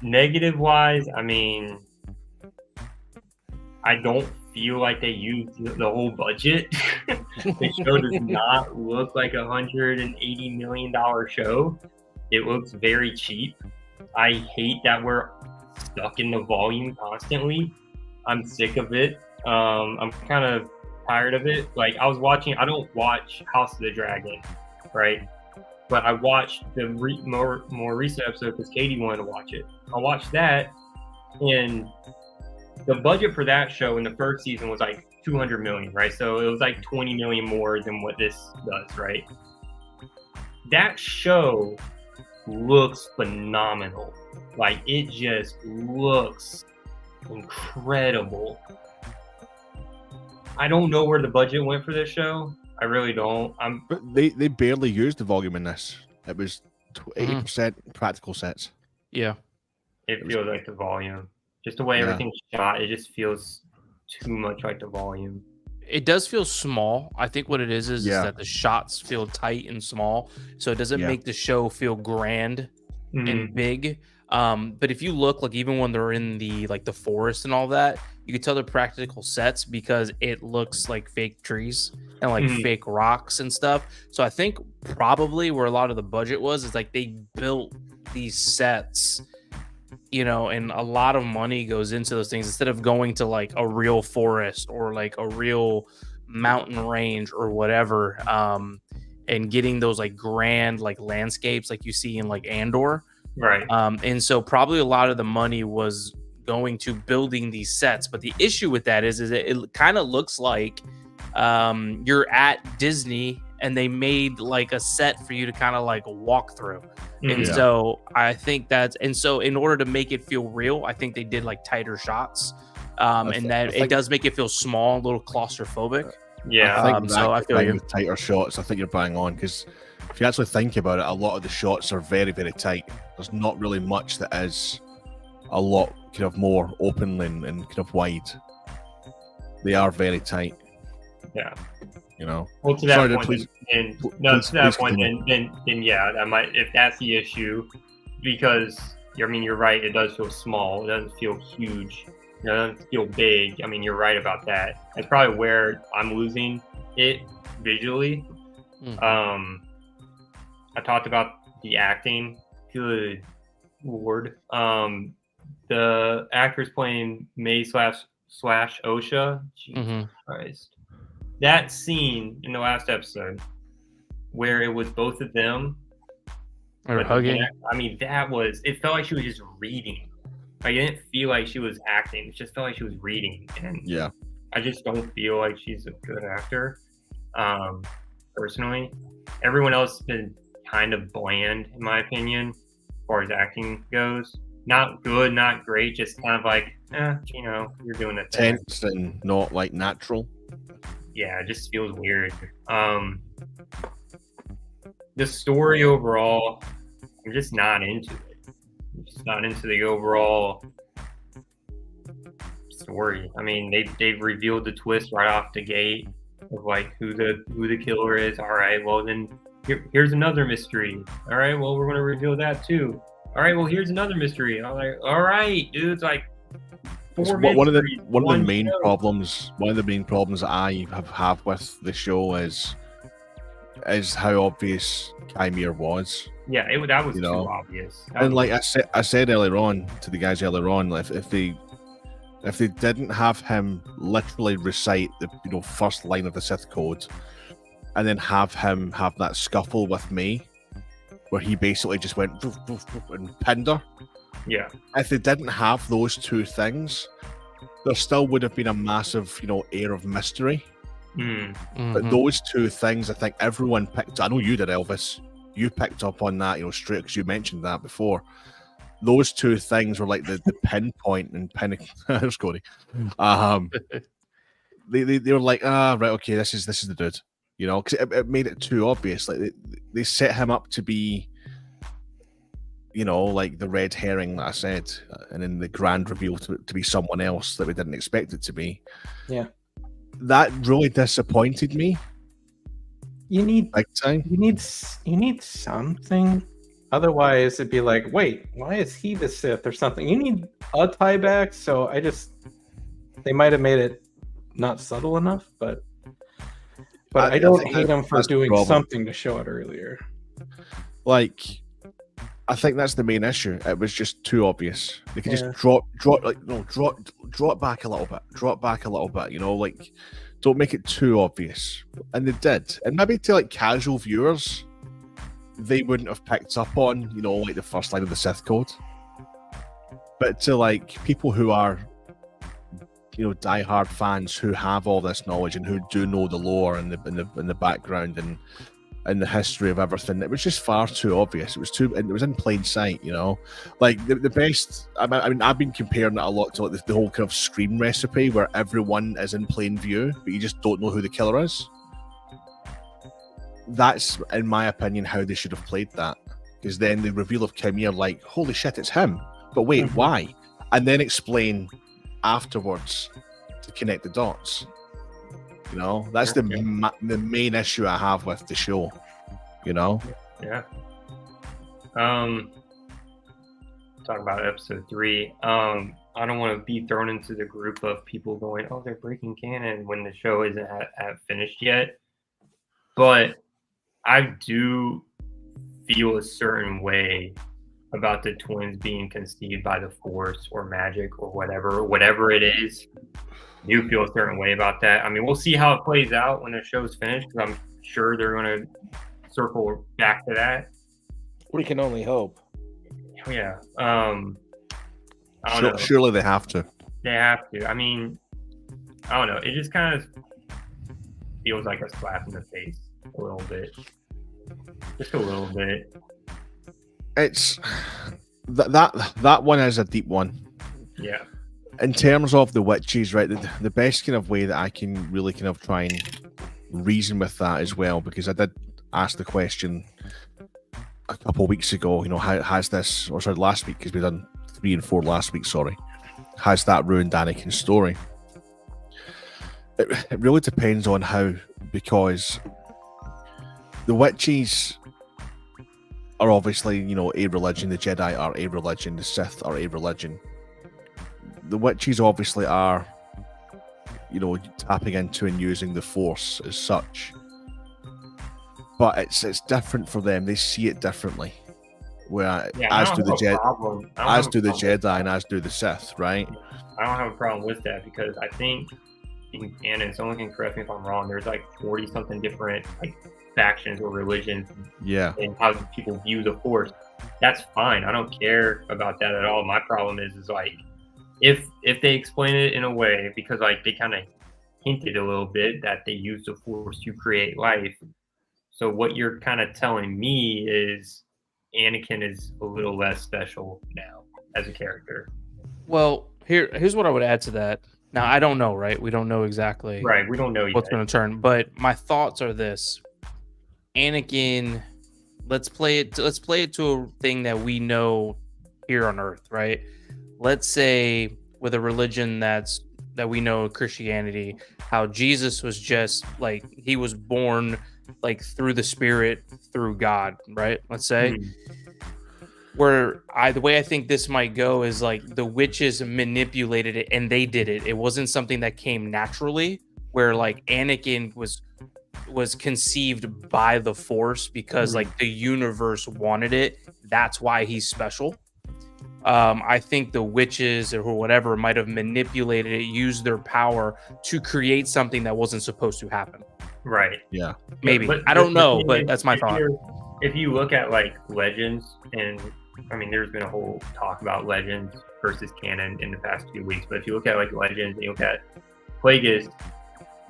Negative wise, I mean, I don't feel like they used the whole budget. The show does not look like $180 million show. It looks very cheap. I hate that we're stuck in the volume constantly. I'm sick of it. I'm kind of tired of it. Like I don't watch House of the Dragon, right? But I watched the more recent episode because Katie wanted to watch it. I watched that, and the budget for that show in the first season was like 200 million, right? So it was like 20 million more than what this does, right? That show looks phenomenal. Like it just looks incredible. I don't know where the budget went for this show. I really don't. But they barely used the volume in this. It was 80% practical sets. Yeah. It feels like the volume. Just the way everything's shot, it just feels too much like the volume. It does feel small. I think what it is that the shots feel tight and small, so it doesn't make the show feel grand and big. But if you look, like even when they're in the forest and all that, you can tell they're practical sets because it looks like fake trees and like fake rocks and stuff. So I think probably where a lot of the budget was is like they built these sets, you know, and a lot of money goes into those things instead of going to like a real forest or like a real mountain range or whatever, and getting those like grand like landscapes like you see in like Andor. Right. And so probably a lot of the money was going to building these sets. But the issue with that is it kind of looks like you're at Disney and they made like a set for you to kind of like walk through. And so I think so in order to make it feel real, I think they did like tighter shots. And that it does make it feel small, a little claustrophobic. Yeah. I feel you. With tighter shots, I think you're bang on because if you actually think about it, a lot of the shots are very, very tight. There's not really much that is a lot kind of more open and kind of wide. They are very tight. Yeah. You know. Well, to that point, then yeah, that might, if that's the issue, because I mean you're right, it does feel small. It doesn't feel huge. It doesn't feel big. I mean, you're right about that. That's probably where I'm losing it visually. I talked about the acting. Good lord. The actress playing May slash Osha. Jesus Christ. That scene in the last episode where it was both of them. Or hugging. I mean, it felt like she was just reading. Like, it didn't feel like she was acting. It just felt like she was reading. And Yeah. I just don't feel like she's a good actor. Personally. Everyone else has been kind of bland, in my opinion, as far as acting goes. Not good, not great, just kind of like, you're doing a thing. Tense and not like natural. Yeah, it just feels weird. The story overall, I'm just not into it. I'm just not into the overall story. I mean, they've revealed the twist right off the gate of like who the killer is. All right, well then here's another mystery. All right, well we're gonna reveal that too. All right, well here's another mystery. I'm like, all right, dude, it's like One of the main problems that I have with the show is how obvious Chimere was. Yeah, that was too obvious. And like I said earlier on to the guys earlier on, if they didn't have him literally recite the first line of the Sith code, and then have him have that scuffle with May, where he basically just went woof, woof, woof, and pinned her. Yeah. If they didn't have those two things, there still would have been a massive, air of mystery. But those two things, I think everyone picked. I know you did, Elvis. You picked up on that, straight because you mentioned that before. Those two things were like the pinpoint and there's Cody. They were like, right, okay, this is the dude, because it made it too obvious. Like they set him up to be, like the red herring that I said, and then the grand reveal to be someone else that we didn't expect it to be. Yeah, that really disappointed me. You need big time. You need something. Otherwise, it'd be like, wait, why is he the Sith or something? You need a tie back. So they might have made it not subtle enough, but I don't hate him for doing something to show it earlier. Like, I think that's the main issue. It was just too obvious. They could just drop back a little bit. Like, don't make it too obvious. And they did. And maybe to like casual viewers, they wouldn't have picked up on, like the first line of the Sith code. But to like people who are, diehard fans who have all this knowledge and who do know the lore and the background and the history of everything, it was just far too obvious. It was in plain sight, Like the best. I mean, I've been comparing it a lot to like the whole kind of Scream recipe where everyone is in plain view, but you just don't know who the killer is. That's, in my opinion, how they should have played that. Because then the reveal of Chimere, like, holy shit, it's him. But wait, why? And then explain afterwards to connect the dots. That's the main issue I have with the show. Yeah. Talk about episode 3. I don't want to be thrown into the group of people going, "Oh, they're breaking canon" when the show isn't finished yet. But I do feel a certain way about the twins being conceived by the Force or magic or whatever it is. I do feel a certain way about that. I mean, we'll see how it plays out when the show's finished, because I'm sure they're going to circle back to that. We can only hope. Yeah. I don't know. Surely they have to. They have to. I mean, I don't know. It just kind of feels like a slap in the face a little bit. Just a little bit. It's that one is a deep one. Yeah. In terms of the witches, right, the best kind of way that I can really kind of try and reason with that as well, because I did ask the question a couple of weeks ago, how has this, or sorry, last week, because we done 3 and 4 last week, sorry, has that ruined Anakin's story? It really depends on how, because the witches are obviously, a religion, the Jedi are a religion, the Sith are a religion. The witches obviously are, tapping into and using the Force as such. but it's different for them. They see it differently. Where Yeah, I as don't do the have a Jedi, problem. I don't have as a do the problem with Jedi, that. and as do the Sith, right? I don't have a problem with that because I think in canon, someone can correct me if I'm wrong. There's like 40 something different like factions or religions Yeah. and how people view the Force. That's fine. I don't care about that at all. My problem is like if they explain it in a way, because like they kind of hinted a little bit that they use the Force to create life. So what you're kind of telling me is Anakin is a little less special now as a character. Well, here's what I would add to that. Now I don't know, right? We don't know exactly Right, we don't know what's yet. going to turn, but my thoughts are this: Anakin, let's play it to a thing that we know here on Earth, right? Let's say with a religion that we know, Christianity, how Jesus was just like he was born like through the Spirit, through God, right? Let's say. Where the way I think this might go is like the witches manipulated it and they did it. It wasn't something that came naturally, where like Anakin was conceived by the Force because like the universe wanted it. That's why he's special. I think the witches or whatever might have manipulated it, used their power to create something that wasn't supposed to happen. Right. Yeah. Maybe. But I don't know, thing but is, that's my thought. If you look at like Legends, and I mean, there's been a whole talk about Legends versus canon in the past few weeks, but if you look at like Legends and you look at Plagueis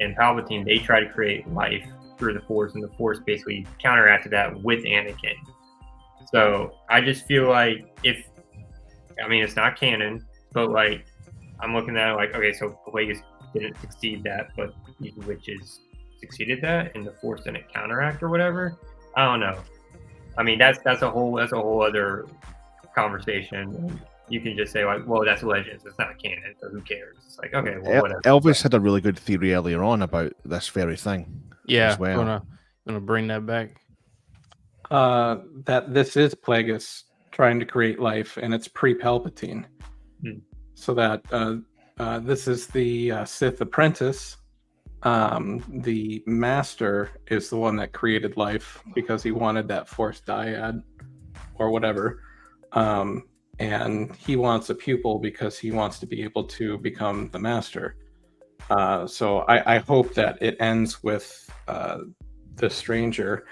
and Palpatine, they try to create life through the Force, and the Force basically counteracted that with Anakin. So I just feel like it's not canon, but like I'm looking at it like, okay, so Plagueis didn't succeed that, but these witches succeeded that, and the Force didn't counteract or whatever. I don't know. I mean, that's a whole other conversation. You can just say like, well, that's Legends, it's not canon, so who cares? It's like, okay, well, whatever. Elvis had a really good theory earlier on about this very thing. Yeah, as well. gonna bring that back. That this is Plagueis trying to create life, and it's pre-Palpatine. So that this is the Sith apprentice. The master is the one that created life because he wanted that Force dyad or whatever. And he wants a pupil because he wants to be able to become the master. So I hope that it ends with the stranger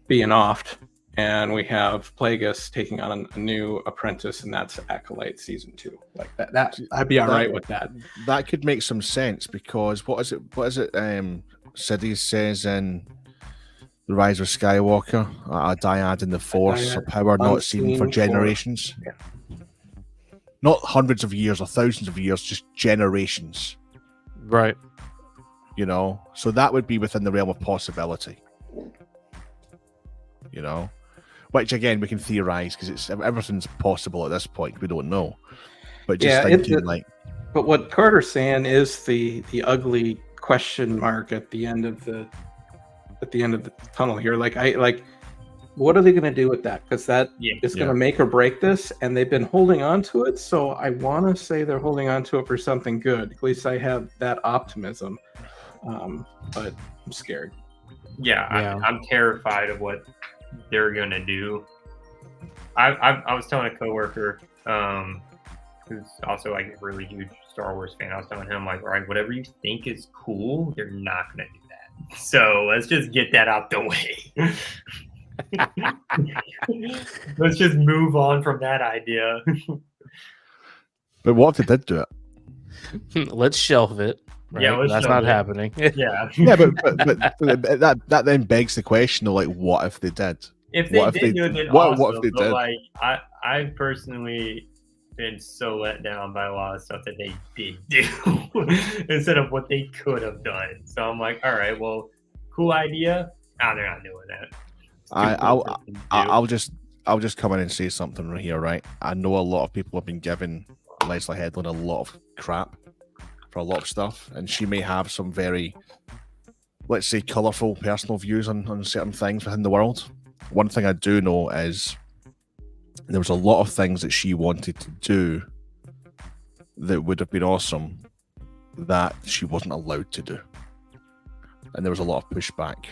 being offed, and we have Plagueis taking on a new apprentice, and that's Acolyte Season 2. Like that I'd be all right with that. That could make some sense because what is it? Sidious says in The Rise of Skywalker, a dyad in the Force, a power not seen for generations. Yeah. Not hundreds of years or thousands of years, just generations. Right. You know, so that would be within the realm of possibility. You know, which again we can theorize because everything's possible at this point. We don't know, but just thinking But what Carter's saying is the ugly question mark at the end of the tunnel here. Like, what are they going to do with that? Because that is going to make or break this, and they've been holding on to it. So I want to say they're holding on to it for something good. At least I have that optimism, but I'm scared. I'm terrified of what they're going to do. I was telling a coworker who's also like a really huge Star Wars fan. I was telling him like, all right, whatever you think is cool, they're not going to do that. So let's just get that out the way. Let's just move on from that idea. But what if they did do it? Let's shelve it. Right? Yeah, that's not happening. Yeah, but that then begs the question of like, what if they did? If they did do it, then what awesome. if they did? Like, I personally been so let down by a lot of stuff that they did do instead of what they could have done. So I'm like, all right, well, cool idea. They're not doing that. I'll just come in and say something right here, right? I know a lot of people have been giving Leslie Headland a lot of crap for a lot of stuff, and she may have some very, let's say, colourful personal views on certain things within the world. One thing I do know is there was a lot of things that she wanted to do that would have been awesome that she wasn't allowed to do, and there was a lot of pushback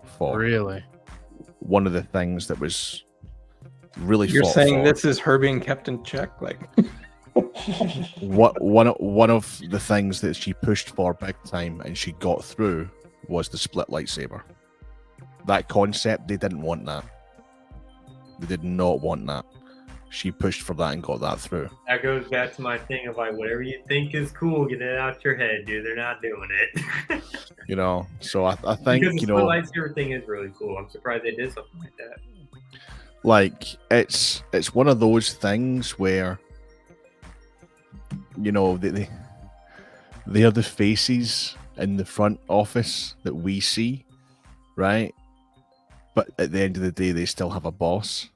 for Really? one of the things that was really You're fought saying for. this is her being kept in check, like One of the things that she pushed for big time and she got through was the split lightsaber. That concept, they didn't want that. They did not want that. She pushed for that and got that through. That goes back to my thing of like, whatever you think is cool, get it out your head, dude. They're not doing it. You know, so I think, because the you split know, lightsaber thing is really cool. I'm surprised they did something like that. like it's one of those things where, you know, they are the faces in the front office that we see, right? But at the end of the day, they still have a boss,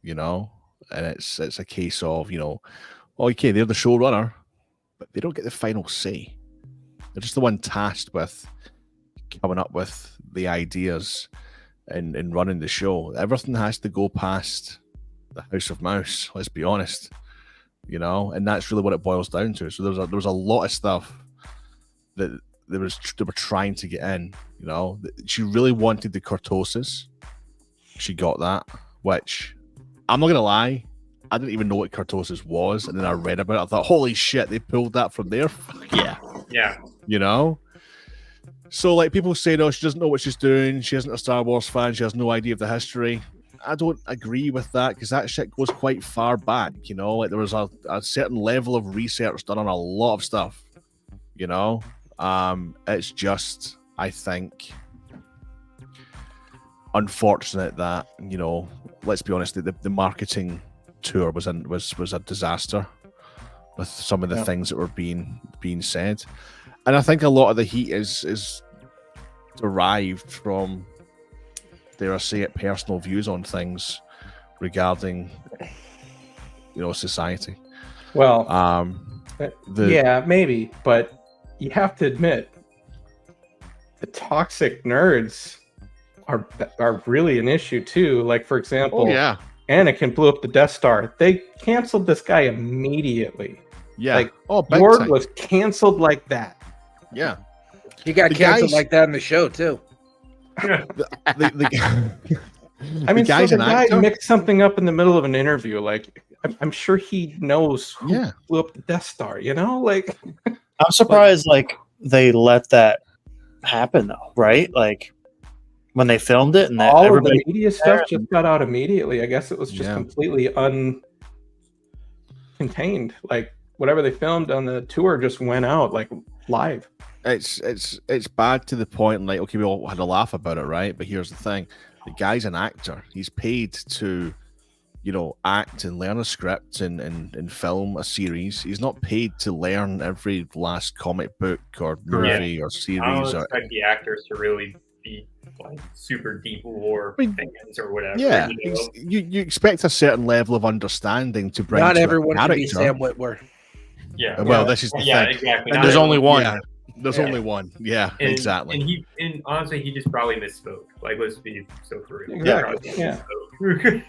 you know, and it's a case of, you know, okay, they're the showrunner, but they don't get the final say. They're just the one tasked with coming up with the ideas and running the show. Everything has to go past the House of Mouse, let's be honest, you know, and that's really what it boils down to. So there was a lot of stuff that they were trying to get in, you know. She really wanted the Cortoses. She got that, which I'm not gonna lie, I didn't even know what Cortoses was, and then I read about it. I thought, holy shit, they pulled that from there. Fuck yeah. Yeah. You know? So, like, people say, no, she doesn't know what she's doing. She isn't a Star Wars fan. She has no idea of the history. I don't agree with that, because that shit goes quite far back, you know? Like, there was a certain level of research done on a lot of stuff, you know? It's just, I think, unfortunate that, you know, let's be honest, the marketing tour was a disaster with some of the things that were being said. And I think a lot of the heat is derived from, dare I say it, personal views on things regarding, you know, society. well, The yeah, maybe, but you have to admit the toxic nerds are really an issue too. Like, for example, oh yeah, Anakin blew up the Death Star. They canceled this guy immediately. yeah. Like, Oh, big York time. was canceled like that. Yeah. He got The canceled guys- like that in the show too. The I mean, guy's so the an guy actor? mixed something up in the middle of an interview. Like, I'm sure he knows who Yeah. blew up the Death Star. You know, like, I'm surprised like they let that happen though, right? Like when they filmed it and that all of everybody the media stuff just got out immediately. I guess it was just Yeah. completely uncontained. Like, whatever they filmed on the tour just went out like live. It's bad to the point, like, okay, we all had a laugh about it, right? But here's the thing: the guy's an actor. He's paid to, you know, act and learn a script and film a series. He's not paid to learn every last comic book or movie or I series. don't Or expect the actors to really be like super deep war I mean, fans or whatever. yeah, You know? you expect a certain level of understanding to bring. Not to a everyone can be character. Sam Witwer. Yeah. Well, this is the yeah, thing. exactly. And Not There's only everyone- one. Yeah, there's Yeah. only one. Yeah, And, exactly. And honestly, he just probably misspoke. Like, let's be so for real. Exactly, He yeah. misspoke.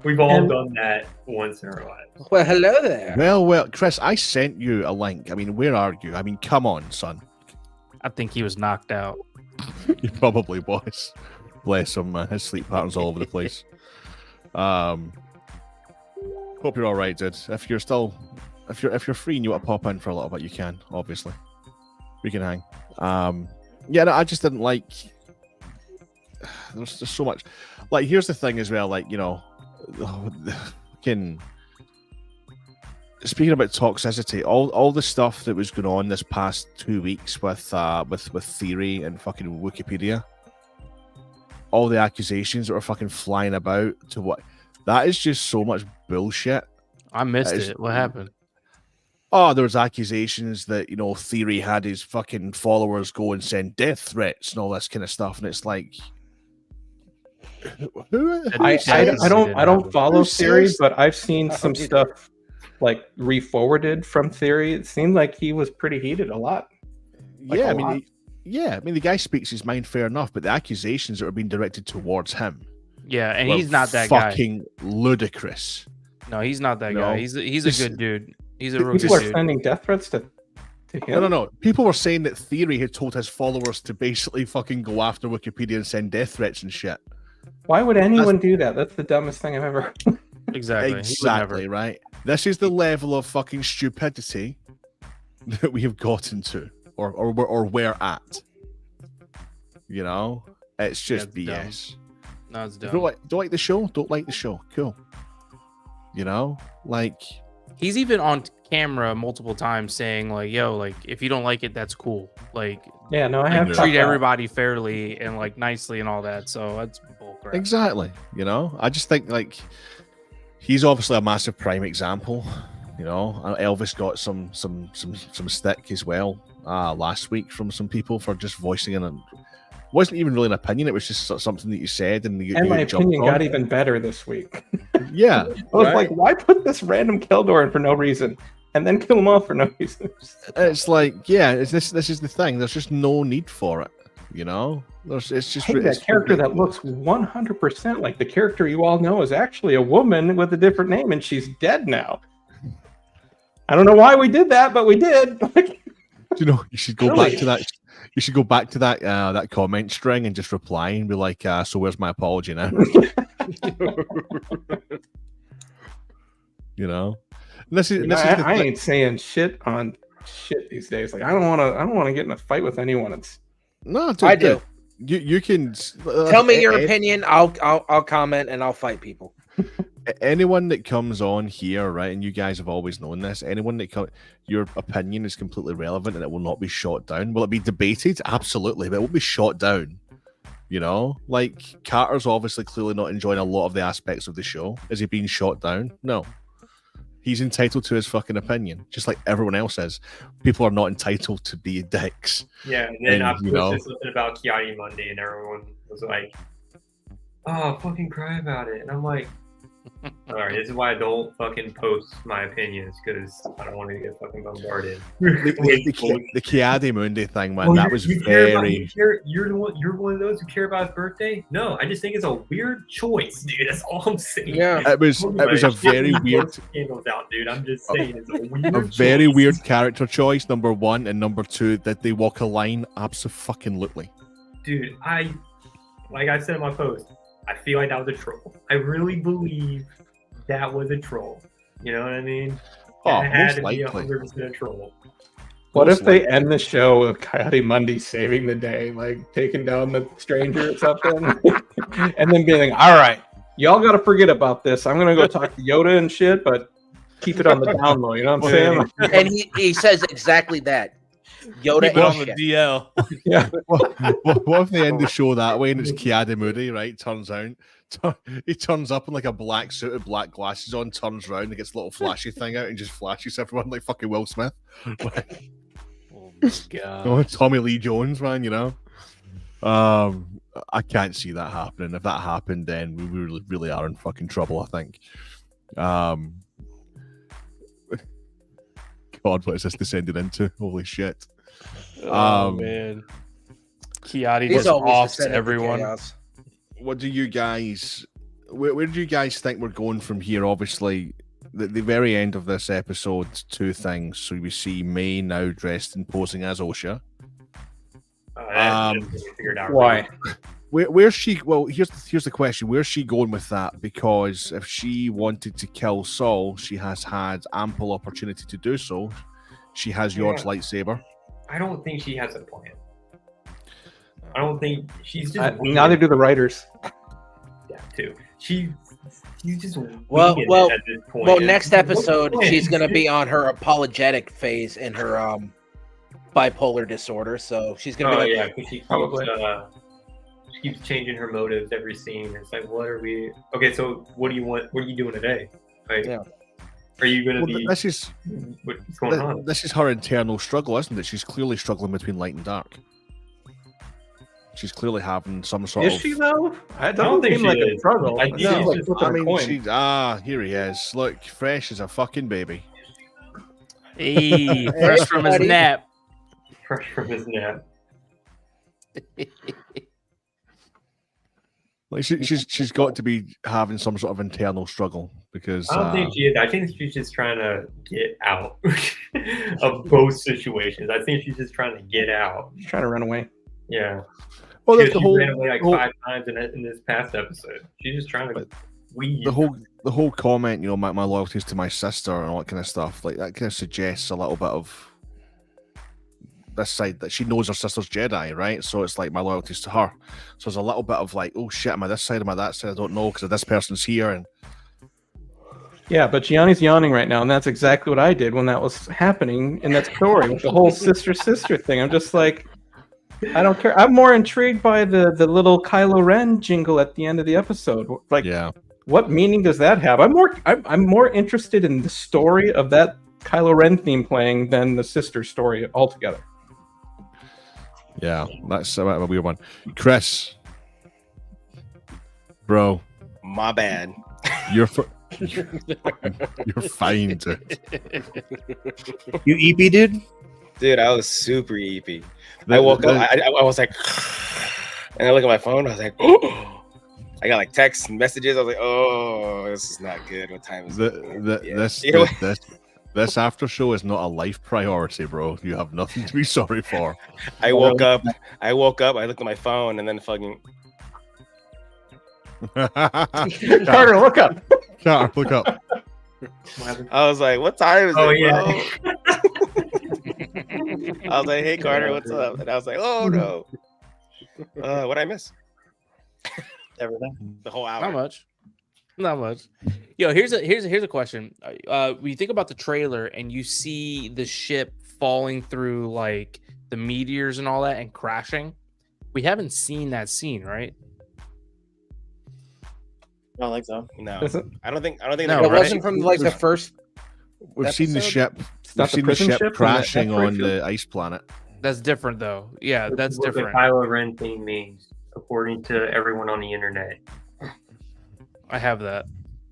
We've all And- done that once in our lives. Well, hello there. Well, Chris, I sent you a link. I mean, where are you? I mean, come on, son. I think he was knocked out. He probably was. Bless him, man. His sleep patterns all over the place. Hope you're all right, dude. If you're free and you want to pop in for a little bit, you can. Obviously, we can hang. Yeah, no, I just didn't like. There's just so much. Like, here's the thing as well. Like, you know, fucking. Speaking about toxicity, all the stuff that was going on this past 2 weeks with Theory and fucking Wikipedia, all the accusations that were fucking flying about to what, that is just so much bullshit. I missed That is- it. What happened? Oh, there was accusations that, you know, Theory had his fucking followers go and send death threats and all this kind of stuff, and it's like, who I says- don't follow Who Theory, says- but I've seen I some don't either. stuff like re-forwarded from Theory. It seemed like he was pretty heated a lot. Like, yeah, a I mean, lot. the guy speaks his mind, fair enough, but the accusations that are being directed towards him, Yeah, and were he's not that guy. fucking ludicrous. No, he's not that No. guy. He's a This- good dude. He's a real good People are dude. sending death threats to No. People were saying that Theory had told his followers to basically fucking go after Wikipedia and send death threats and shit. Why would anyone do that? That's the dumbest thing I've ever heard. Exactly. He would Exactly, never. right? This is the level of fucking stupidity that we have gotten to, or we're at. You know? It's just Yeah, BS. No, it's dumb. Don't like the show? Don't like the show. Cool. You know? Like... He's even on camera multiple times saying like, "Yo, like if you don't like it, that's cool. Like, Yeah, no, I have Treat thought treat that. everybody fairly and like nicely and all that." So that's bullcrap. Exactly. You know? I just think like he's obviously a massive prime example. You know, Elvis got some stick as well last week from some people for just voicing an wasn't even really an opinion. It was just something that you said, and My jumped opinion on. got even better this week. Yeah, I was like, why put this random Keldor in for no reason, and then kill him off for no reason? it's like, yeah, this is the thing. There's just no need for it. You know, it's just Hey, that character that looks 100% like the character you all know is actually a woman with a different name, and she's dead now. I don't know why we did that, but we did. You know, you should go Really? back to that. You should go back to that comment string and just reply and be like, "So where's my apology now?" You know, and this is I ain't saying shit on shit these days. Like I don't want to get in a fight with anyone. It's no, dude, I do. You can Tell me your opinion. I'll comment and I'll fight people. Anyone that comes on here, right, and you guys have always known this, anyone that comes, your opinion is completely relevant and it will not be shot down. Will it be debated? Absolutely, but it won't be shot down. You know, like Carter's obviously clearly not enjoying a lot of the aspects of the show. Is he being shot down? No. He's entitled to his fucking opinion, just like everyone else is. People are not entitled to be dicks. Yeah, and then I you know, posted something about Kiati Monday, and everyone was like, "Oh, fucking cry about it," and I'm like, all right, this is why I don't fucking post my opinions, because I don't want to get fucking bombarded. the Kiadi Mundi thing, man, Well, that was very... You're one of those who care about his birthday? No, I just think it's a weird choice, dude. That's all I'm saying. Yeah. It was a very weird... Candles out, dude. I'm just saying it's a weird A very choice. weird character choice, number one, and number two, that they walk a line absolutely. Dude, like I said in my post, I feel like that was a troll. I really believe that was a troll. You know what I mean? Oh, It had most to be likely. 100% a troll. what if they end the show with Coyote Monday saving the day, like taking down the stranger or something, and then being like, "All right, y'all got to forget about this. I'm gonna go talk to Yoda and shit, but keep it on the down low." You know what I'm saying? And he says exactly that. Yoda Keep it on and the shit. DL. Yeah. What if they end the show that way and it's Kiadi Moody, right? Turns out he turns up in like a black suit with black glasses on, turns around and gets a little flashy thing out and just flashes everyone like fucking Will Smith. Like, Oh my god. oh, Tommy Lee Jones, man, you know? I can't see that happening. If that happened, then we really are in fucking trouble, I think. God, what is this descended into? Holy shit. Oh man. Kiati He's just always offs descended to everyone. chaos. What do you guys... Where do you guys think we're going from here? Obviously, the very end of this episode, two things. So we see May now dressed and posing as OSHA. Figured out Why? Where's she? Well, here's the question. Where's she going with that? Because if she wanted to kill Saul, she has had ample opportunity to do so. She has Yord's lightsaber. I don't think she has a plan. I don't think she's just Neither do the writers. yeah, too. She's just Well, winging well, it at this point. Well, And next what's the episode, plan? she's gonna be on her apologetic phase in her bipolar disorder. So she's gonna Oh be like, yeah, 'cause Probably. she keeps changing her motives every scene. It's like, what are we? Okay, so what do you want? What are you doing today? Like, Yeah. are you gonna Well, be? this is What's going on? this is her internal struggle, isn't it? She's clearly struggling between light and dark. She's clearly having some sort Is of... she though? I don't don't think think like she a is. struggle. I It think seems she's like just- flipping I a mean, coin. here he is. Look, fresh as a fucking baby. Hey, fresh from his buddy. nap. Fresh from his nap. Like she's got to be having some sort of internal struggle because I don't think she is. I think she's just trying to get out of both situations. I think she's just trying to get out. She's trying to run away. Yeah. well, Because the she whole ran away like 5 times in this past episode. She's just trying to weave. the whole comment, my loyalties to my sister and all that kind of stuff, like that kind of suggests a little bit of this side that she knows her sister's Jedi, right? So it's like my loyalties to her. So there's a little bit of like, oh shit, am I this side, am I that side? I don't know because this person's here. And Yeah, but Gianni's yawning right now, and that's exactly what I did when that was happening in that story with the whole sister thing. I'm just like, I don't care. I'm more intrigued by the little Kylo Ren jingle at the end of the episode. Like, yeah, what meaning does that have? I'm more interested in the story of that Kylo Ren theme playing than the sister story altogether. yeah, that's a weird one. Chris, bro, My bad. you're fine, dude. You EP, dude? Dude, I was super EP. I woke up, I was like, and I look at my phone, I was like, oh. I got like texts and messages. I was like, oh, this is not good. What time is it? This after show is not a life priority, bro. You have nothing to be sorry for. I woke up, I looked at my phone, and then fucking Carter, look up. Carter, look up. I was like, what time is Oh, it, yeah. bro? I was like, hey, Carter, what's up? And I was like, oh, no. What'd I miss? Everything. The whole hour. Not much. Yo, here's a question. When you think about the trailer and you see the ship falling through like the meteors and all that and crashing, we haven't seen that scene, right? I don't think so. No, Is it? I don't think. No, It right? wasn't from like the first. We've seen the Episode? ship. It's We've not the seen the prison ship ship crashing from the on the ice planet. That's different, though. Yeah, that's what different. the Kylo Ren thing means, according to everyone on the internet. I have that.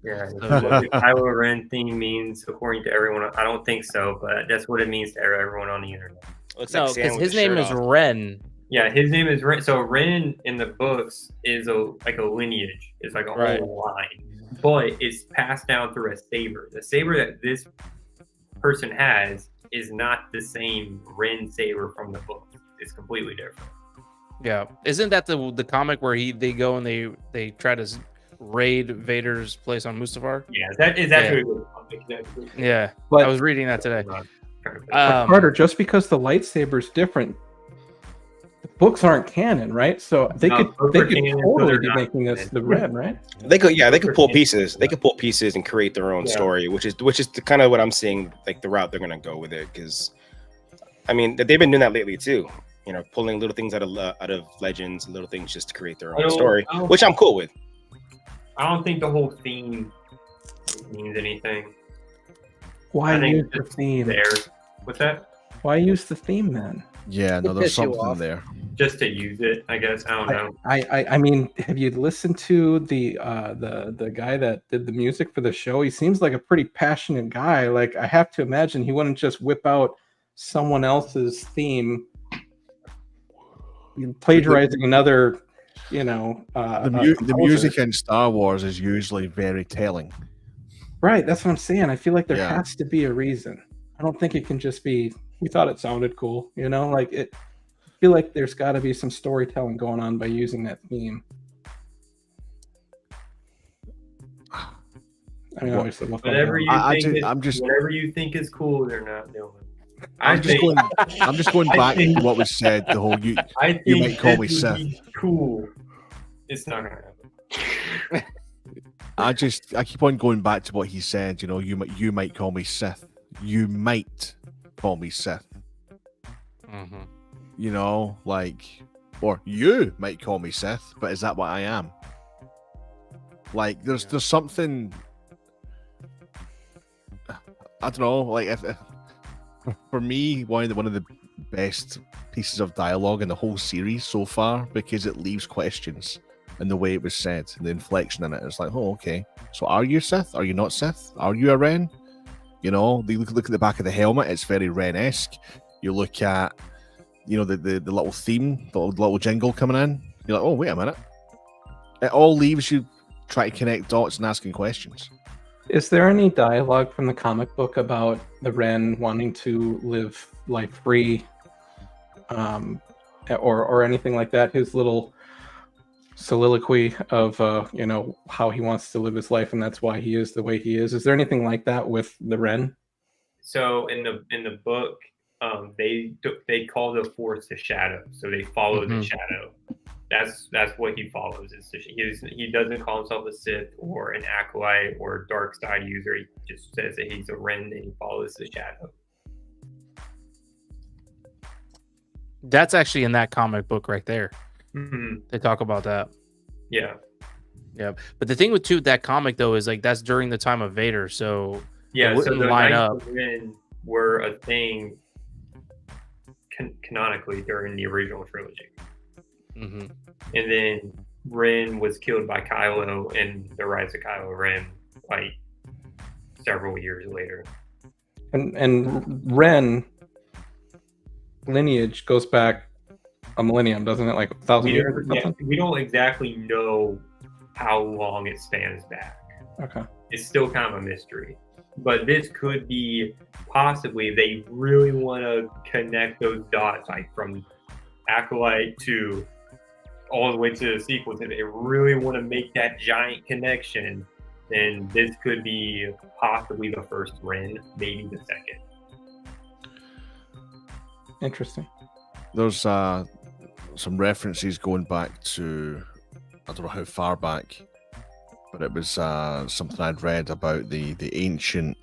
Yeah, what the Kylo Ren thing means, according to everyone. I don't think so, but that's what it means to everyone on the internet. Looks No, like Sam because with his the name shirt is off. Ren. Yeah, his name is Ren. So Ren in the books is like a lineage. It's like a Right. whole line, but it's passed down through a saber. The saber that this person has is not the same Ren saber from the book. It's completely different. Yeah, isn't that the comic where they go and they try to raid Vader's place on Mustafar? Yeah, that is actually a good comic. Exactly. Yeah, But- I was reading that today. But Carter, just because the lightsaber's different, the books aren't canon, right? So they No, could books they are could canon, so totally they're be not making this canon. the red, right? They could pull pieces. They could pull pieces and create their own Yeah. story, which is kind of what I'm seeing, like the route they're gonna go with it. Because, I mean, they've been doing that lately too. You know, pulling little things out of legends, little things just to create their own story, which I'm cool with. I don't think the whole theme means anything. Why I think use the it's theme? There. What's that? Why use the theme then? Yeah, no, It there's piss you something off. there. Just to use it, I guess. I don't know. I mean, have you listened to the guy that did the music for the show? He seems like a pretty passionate guy. Like, I have to imagine he wouldn't just whip out someone else's theme, plagiarizing another, The music in Star Wars is usually very telling. Right, that's what I'm saying. I feel like there Yeah. has to be a reason. I don't think it can just be we thought it sounded cool, like it. I feel like there's got to be some storytelling going on by using that theme. I mean, obviously, Whatever you whatever you think is cool, they're not doing. I'm just going back to what was said. The whole you might call me this would Sith. be cool. It's not gonna happen. I keep on going back to what he said. You might call me Sith. You might call me Sith. Mm-hmm. Or you might call me Sith, but is that what I am? Like, there's something. I don't know. Like, if for me, one of the best pieces of dialogue in the whole series so far, because it leaves questions and the way it was said and the inflection in it. It's like, oh, okay. So are you Sith? Are you not Sith? Are you a Ren? They look at the back of the helmet. It's very Ren-esque. You look at, the little theme, the little jingle coming in. You're like, oh, wait a minute. It all leaves you trying to connect dots and asking questions. Is there any dialogue from the comic book about the Wren wanting to live life free, or anything like that? His little soliloquy of how he wants to live his life, and that's why he is the way he is. Is there anything like that with the Wren? So in the book, they call the Force the Shadow, so they follow the Shadow. That's what he follows. He doesn't call himself a Sith or an Acolyte or dark side user. He just says that he's a Wren and he follows the Shadow. That's actually in that comic book right there. Mm-hmm. They talk about that. Yeah. Yeah. But the thing with that comic though is like that's during the time of Vader, so yeah, it wouldn't so the line Knights up. of Ren were a thing canonically during the original trilogy. Mm-hmm. And then Ren was killed by Kylo in The Rise of Kylo Ren, like several years later. And Ren lineage goes back a millennium, doesn't it? Like 1,000 years or something? We don't exactly know how long it spans back. Okay. It's still kind of a mystery. But this could be possibly they really want to connect those dots, like from Acolyte to all the way to the sequels. If they really want to make that giant connection, then this could be possibly the first Ren, maybe the second. Interesting. There's some references going back to, I don't know how far back, but it was something I'd read about the ancient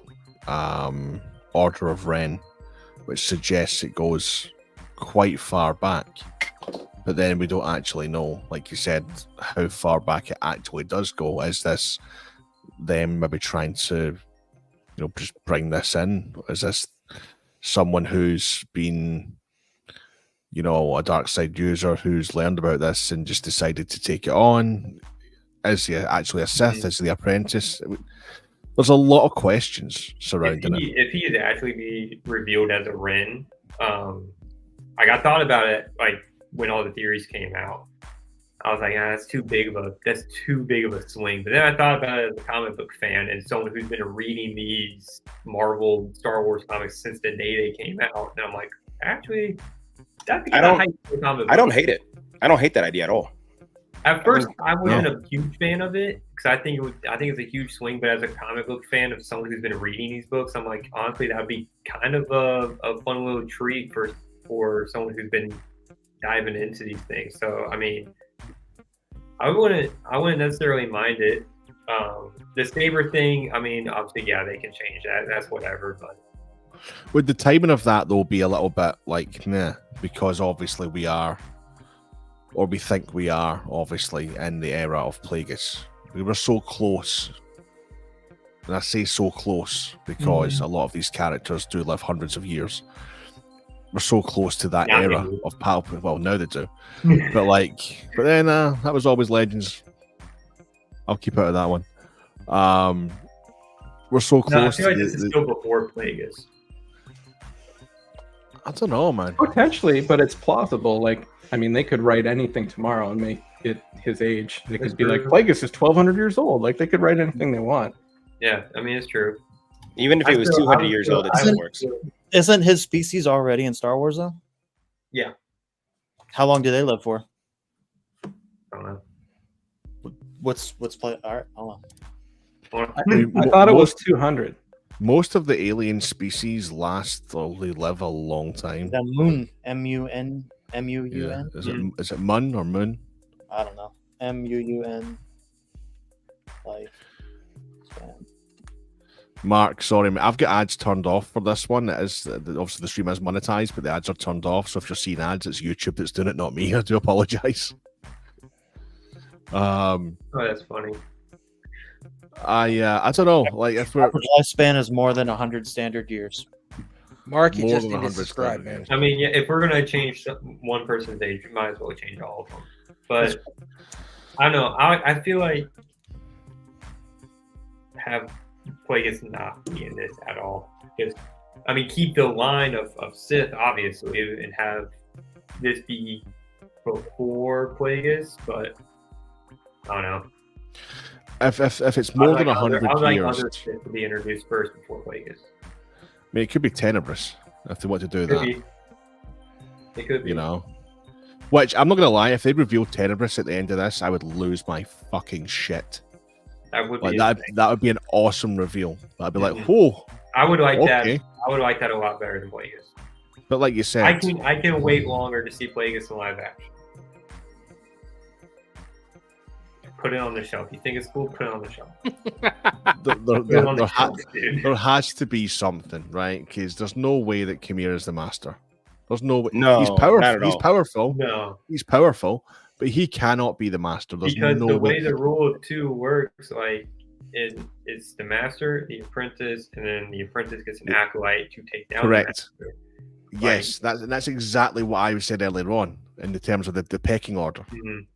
Order of Ren, which suggests it goes quite far back. But then we don't actually know, like you said, how far back it actually does go. Is this them maybe trying to, just bring this in? Is this someone who's been, a dark side user who's learned about this and just decided to take it on? Is he actually a Sith? Is he the apprentice? There's a lot of questions surrounding it. If he is actually be revealed as a Ren, I thought about it like when all the theories came out. I was like, that's too big of a swing. But then I thought about it as a comic book fan and someone who's been reading these Marvel Star Wars comics since the day they came out, and I'm like, actually, that'd be I don't hate it. I don't hate that idea at all. At first, I wasn't a huge fan of it because I think it's a huge swing. But as a comic book fan of someone who's been reading these books, I'm like, honestly, that'd be kind of a fun little treat for someone who's been diving into these things. So, I mean, I wouldn't necessarily mind it. The Saber thing, I mean, obviously, yeah, they can change that. That's whatever. But would the timing of that though be a little bit like meh? Because obviously we are, or we think we are, obviously in the era of Plagueis. We were so close, and I say so close because a lot of these characters do live hundreds of years. We're so close to that era of Palpatine. Well, now they do, but then that was always Legends. I'll keep out of that one. We're so close. I feel like this is still before Plagueis. I don't know, man. Potentially, but it's plausible. Like, I mean, they could write anything tomorrow and make it his age. They could be like, Plagueis is 1,200 years old. Like, they could write anything they want. Yeah, I mean, it's true. Even if he was 200 years old, it still works. Isn't his species already in Star Wars, though? Yeah. How long do they live for? I don't know. What's play? All right, hold on. I thought it was 200. Most of the alien species they live a long time. The Moon, M-U-N, M-U-U-N. Yeah. Is it Mun or Moon? I don't know. M-U-U-N. Life. Mark, sorry, mate. I've got ads turned off for this one. It is obviously the stream is monetized, but the ads are turned off. So if you're seeing ads, it's YouTube that's doing it, not me. I do apologize. Oh, that's funny. I don't know. Like, if we're average lifespan is more than 100 standard years. Mark, you More just than need to 100 subscribe, standard man. I mean, yeah, if we're gonna change one person's age, we might as well change all of them. But I don't know. I feel like have Plagueis not be in this at all. Because I mean, keep the line of Sith obviously, and have this be before Plagueis, but I don't know. If it's more than 100 I would like years, other shit to be introduced first before Plagueis. I mean, it could be Tenebrous if they want to do Could that. be. It could be. You know, which I'm not gonna lie, if they revealed Tenebrous at the end of this, I would lose my fucking shit. That would Like be that would be an awesome reveal. I'd be like, Mhm. whoa. I would like that. Okay. I would like that a lot better than Plagueis. But like you said, I can wait longer to see Plagueis in live action. Put it on the shelf. You think it's cool? Put it on the shelf. there has to be something, right? Because there's no way that Chimera is the master. There's no way. No, he's powerful. not at He's all. powerful. No, He's powerful, but he cannot be the master. There's because no the way. way the rule of two works, like, it's the master, the apprentice, and then the apprentice gets an acolyte to take down. Correct. The master. Yes, that's exactly what I said earlier on in the terms of the pecking order. Mhm.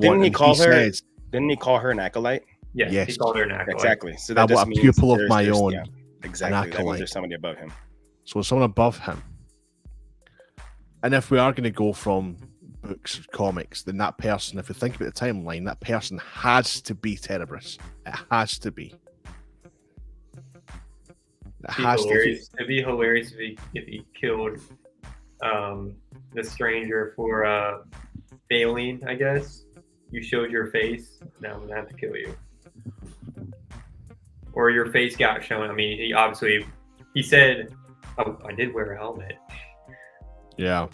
Didn't he call her? Said, Didn't he call her an acolyte? Yes, Yes. he called her an acolyte. Exactly. So I that just want a means pupil of my there's- own. yeah, exactly. That means acolyte. there's somebody above him. So someone above him. And if we are going to go from books, comics, then that person, if we think about the timeline, that person has to be Tenebrous. It has to be. It has to be. It'd be hilarious if he killed the stranger for failing, I guess. You showed your face, now I'm gonna have to kill you. Or your face got shown. I mean, he said, oh, I did wear a helmet. Yeah.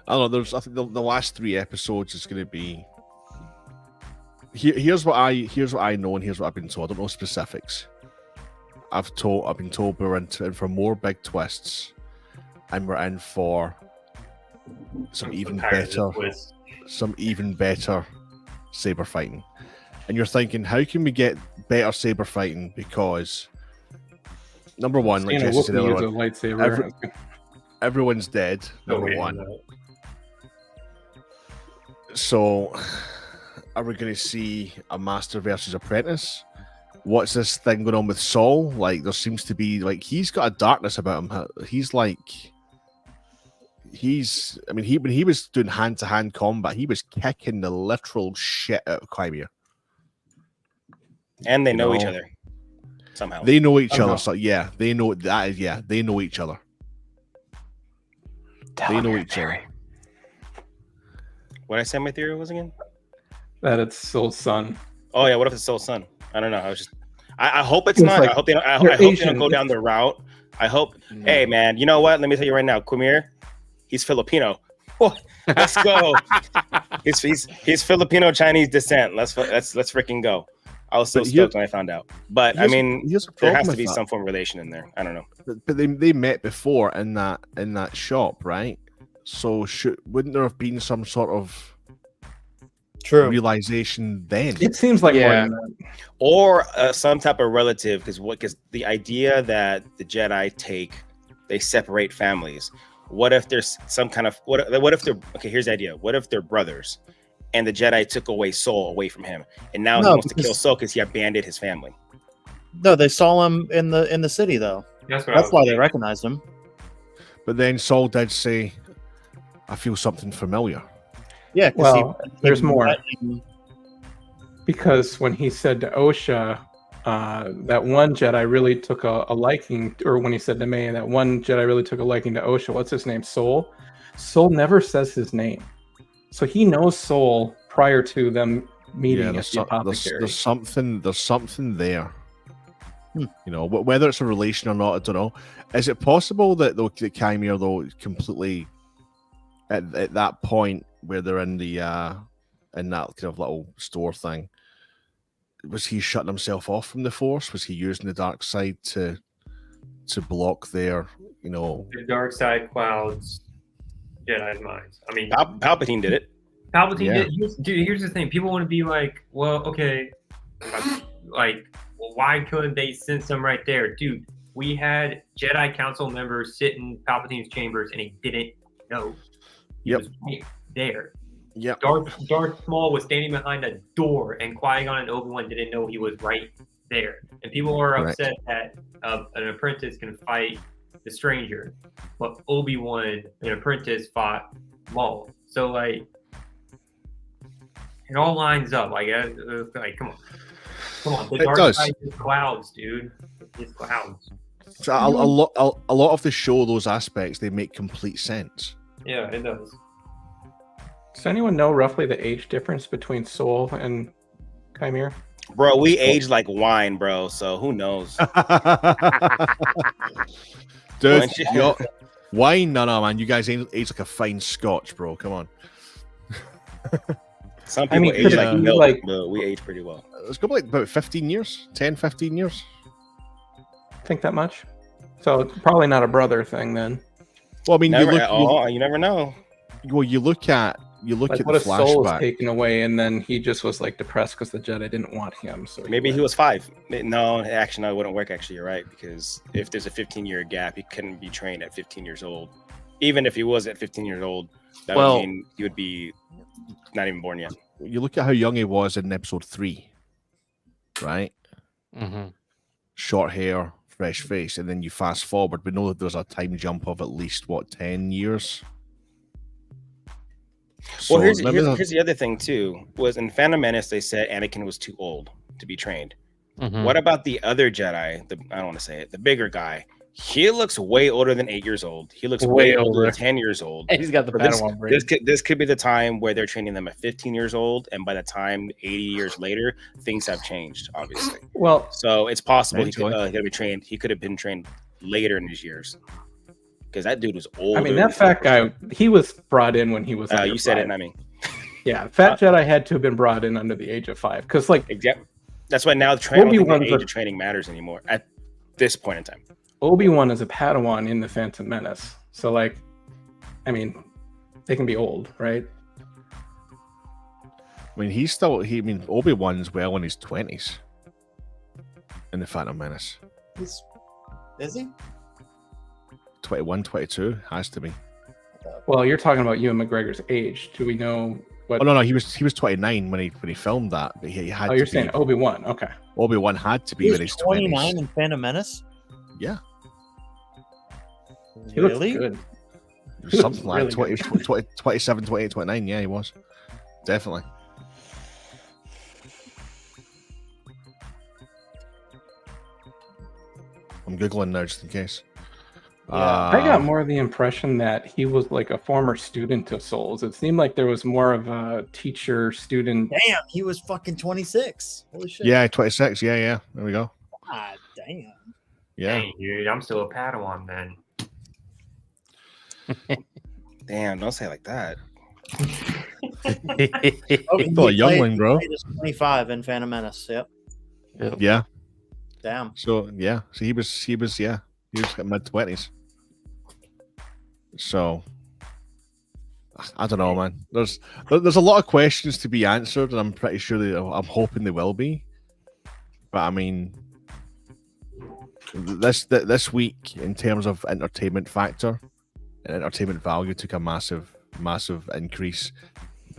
I don't know. I think the last 3 episodes is going to be. Here's what I know, and here's what I've been told. I don't know specifics. I've been told we're in for more big twists, and we're in for some even better saber fighting. And you're thinking, how can we get better saber fighting? Because number one, like Jesse said earlier on, lightsaber. everyone's dead. Number one. So, are we going to see a master versus apprentice? What's this thing going on with Saul? Like, there seems to be, like, he's got a darkness about him. He's like, when he was doing hand-to-hand combat, he was kicking the literal shit out of Chimera. And they know each other somehow. They know each other. So yeah, they know that is they know each other. They know each other. What I say my theory was again? That it's Soul's son. Oh yeah, what if it's Soul's son? I don't know. I hope it's It's not. like, I hope they don't go down the route. I hope. Hey man, you know what? Let me tell you right now, Quimir, he's Filipino. Let's go. he's Filipino Chinese descent. Let's freaking go. I was so stoked when I found out. But I mean, there has to be some form of relation in there. I don't know. But they met before in that shop, right? So wouldn't there have been some sort of realization then? It seems like more than that. Or some type of relative, because the idea that the Jedi they separate families. What if there's some kind of what if they're okay? Here's the idea. What if they're brothers, and the Jedi took away Soul away from him, and now he wants to kill Soul because he abandoned his family? No, they saw him in the city though. That's why they recognized him. But then Saul did say, "I feel something familiar." Yeah, well, there's more. Because when he said to Osha, that one Jedi really took a liking, or when he said to May, that one Jedi really took a liking to Osha. What's his name? Soul. Soul never says his name, so he knows Soul prior to them meeting at the apothecary. There's something there. You know, whether it's a relation or not, I don't know. Is it possible that the Chimera though completely at that point where they're in the in that kind of little store thing? Was he shutting himself off from the Force? Was he using the dark side to block their, the dark side clouds Jedi's minds? I mean, Palpatine did it. Palpatine did. Dude, here's the thing: people want to be like, well, okay, like, well, why couldn't they send some right there, dude? We had Jedi Council members sit in Palpatine's chambers, and he didn't know. He was right there. Yeah. Darth Maul was standing behind a door, and Qui-Gon and Obi-Wan didn't know he was right there. And people are upset that an apprentice can fight the stranger, but Obi-Wan, an apprentice, fought Maul. So, like, It all lines up. Like come on. The It dark does. side is clouds, dude. It's clouds. So a lot of the show, those aspects, they make complete sense. Yeah, it does. Does anyone know roughly the age difference between Soul and Chimera? Bro, we age like wine, bro. So who knows? Dude, wine? No, man. You guys age like a fine scotch, bro. Come on. Some people age like milk, like, but we age pretty well. It's got like about 15 years, 10, 15 years. Think that much? So it's probably not a brother thing then. Well, I mean, You never know. Well, you look at Like, the what if Soul was flashback. taken away and then he just was like depressed because the Jedi didn't want him? So Maybe he was 5. No, actually, no, it wouldn't work. Actually, you're right, because if there's a 15-year gap, he couldn't be trained at 15 years old. Even if he was at 15 years old, that would mean he would be not even born yet. You look at how young he was in episode 3, right? Mm-hmm. Short hair, fresh face, and then you fast forward. We know that there's a time jump of at least 10 years. Well, here's maybe the other thing too. Was in Phantom Menace they said Anakin was too old to be trained. Mm-hmm. What about the other Jedi? I don't want to say it. The bigger guy. He looks way older than 8 years old. He looks way older than 10 years old. And he's got the Padawan brain. This could be the time where they're training them at 15 years old, and by the time 80 years later, things have changed. Obviously, well, so it's possible he could have been trained later in his years, because that dude was old. I mean, that fat guy, he was brought in when he was. You said it, not me. Yeah, Fat Jedi had to have been brought in under the age of 5, because like that's why now the age of training matters anymore at this point in time. Obi-Wan is a Padawan in the Phantom Menace, so like, I mean, they can be old, right? I mean, Obi-Wan's well in his 20s in the Phantom Menace. Is he? 21, 22 has to be. Well, you're talking about Ewan McGregor's age. Do we know what? Oh no, he was 29 when he filmed that. But he had. Oh, you're saying Obi-Wan? Okay. Obi-Wan had to be in his 29 20s. in Phantom Menace. Yeah. He looks good. Something like 20, 27, 28, 29. Yeah, he was. Definitely. I'm Googling now just in case. I got more of the impression that he was like a former student of Souls. It seemed like there was more of a teacher-student. Damn, he was fucking 26. Holy shit. Yeah, 26. Yeah. There we go. God damn. Yeah. Dang, dude, I'm still a Padawan then. Damn, don't say it like that. Still a youngling, bro. 25 in Phantom Menace. Yep. Yeah. Damn. So yeah. So he was mid 20s. So I don't know, man. There's a lot of questions to be answered, and I'm pretty sure I'm hoping they will be. But I mean, this week in terms of entertainment factor and entertainment value took a massive increase.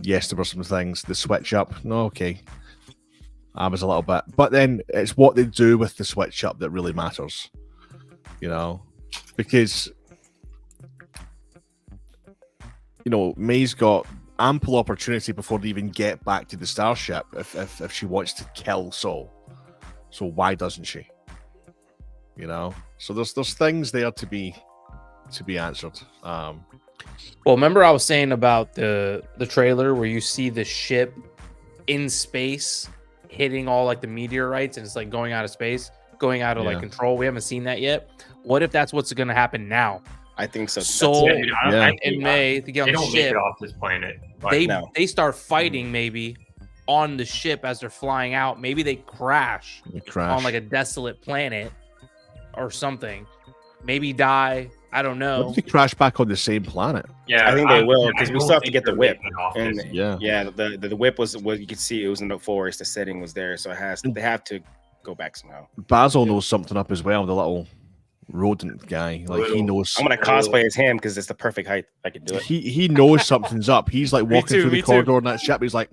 Yes, there were some things. The switch up, no, okay. I was a little bit, but then it's what they do with the switch up that really matters, you know, because May's got ample opportunity before they even get back to the starship if she wants to kill Saul. So why doesn't she? You know, so there's things there to be answered. Well, remember I was saying about the trailer where you see the ship in space hitting all like the meteorites and it's like going out of space, going out of like control. We haven't seen that yet. What if that's what's going to happen now? I think so. Soul and May to get on the don't ship. make it off this planet. They start fighting maybe on the ship as they're flying out. Maybe they crash on like a desolate planet or something. Maybe die. I don't know. What if they crash back on the same planet? Yeah, I think they will, because we still have to get the whip. And The whip was what you could see. It was in the forest. The setting was there, so they have to go back somehow. Basil knows something up as well. The little rodent guy, like he knows. I'm gonna cosplay as him because it's the perfect height. I could do it. He knows something's up. He's like walking through the corridor in that ship. He's like,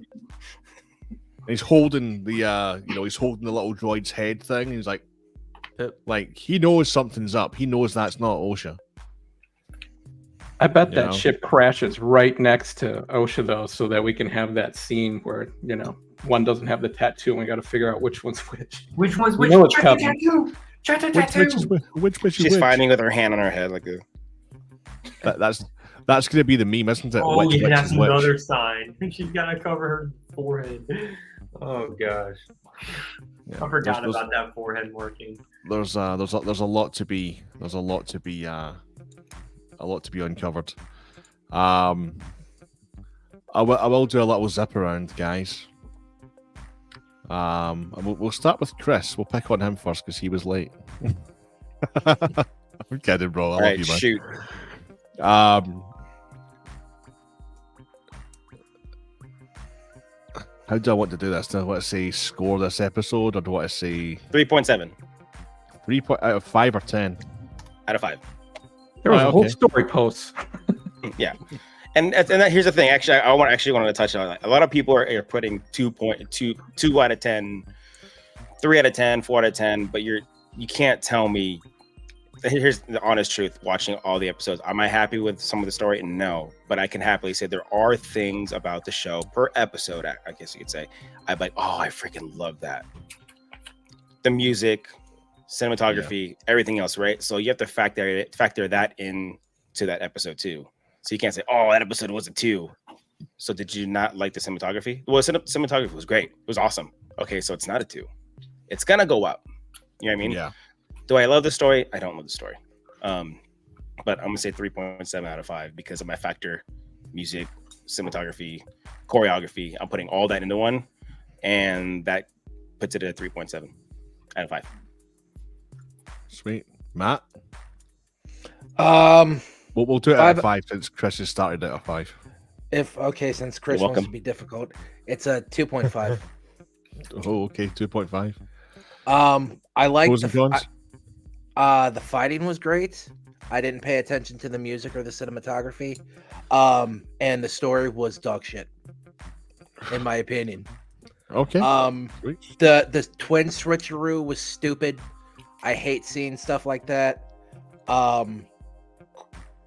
he's holding the he's holding the little droid's head thing. He's like he knows something's up. He knows that's not OSHA. I bet You that know? ship crashes right next to OSHA though, so that we can have that scene where one doesn't have the tattoo, and we got to figure out which one's which. Which one's We which? know it's Check the coming. tattoo. Check the tattoo. Which She's fighting with her hand on her head like a. That's going to be the meme, isn't it? Oh, Which yeah, that's is which? another sign. She's got to cover her forehead. Oh gosh, Yeah, I forgot there's- about that forehead working. There's a lot to be uncovered. I will do a little zip around, guys. And we'll start with Chris. We'll pick on him first because he was late. I'm kidding, bro. I All love right, you, man. shoot. How do I want to do this? Do I want to say score this episode, or do I want to say 3.7 3 out of 5 or 10? out of 5. There was Right, a whole okay. story post. Yeah, and here's the thing. Actually, I wanted to touch on that. A lot of people are putting 2 out of 10, 3 out of 10, 4 out of 10, but you can't tell me. Here's the honest truth. Watching all the episodes, am I happy with some of the story? No, but I can happily say there are things about the show per episode. I guess you could say I'm like, oh, I freaking love that. The music, cinematography, everything else, right? So you have to factor that in to that episode too. So you can't say, oh, that episode was a 2. So did you not like the cinematography? Well, cinematography was great. It was awesome. Okay, so it's not a 2. It's gonna go up. You know what I mean? Yeah. Do I love the story? I don't love the story. But I'm gonna say 3.7 out of 5 because of my factor, music, cinematography, choreography. I'm putting all that into one, and that puts it at 3.7 out of 5. Sweet. Matt? We'll do it out of 5 since Chris has started out of 5. Since Chris You're wants to welcome. be difficult, it's a 2.5. Oh, okay. 2.5. I like Pros and cons? the fighting was great. I didn't pay attention to the music or the cinematography. And the story was dog shit, in my opinion. Okay. Sweet. The twin switcheroo was stupid. I hate seeing stuff like that.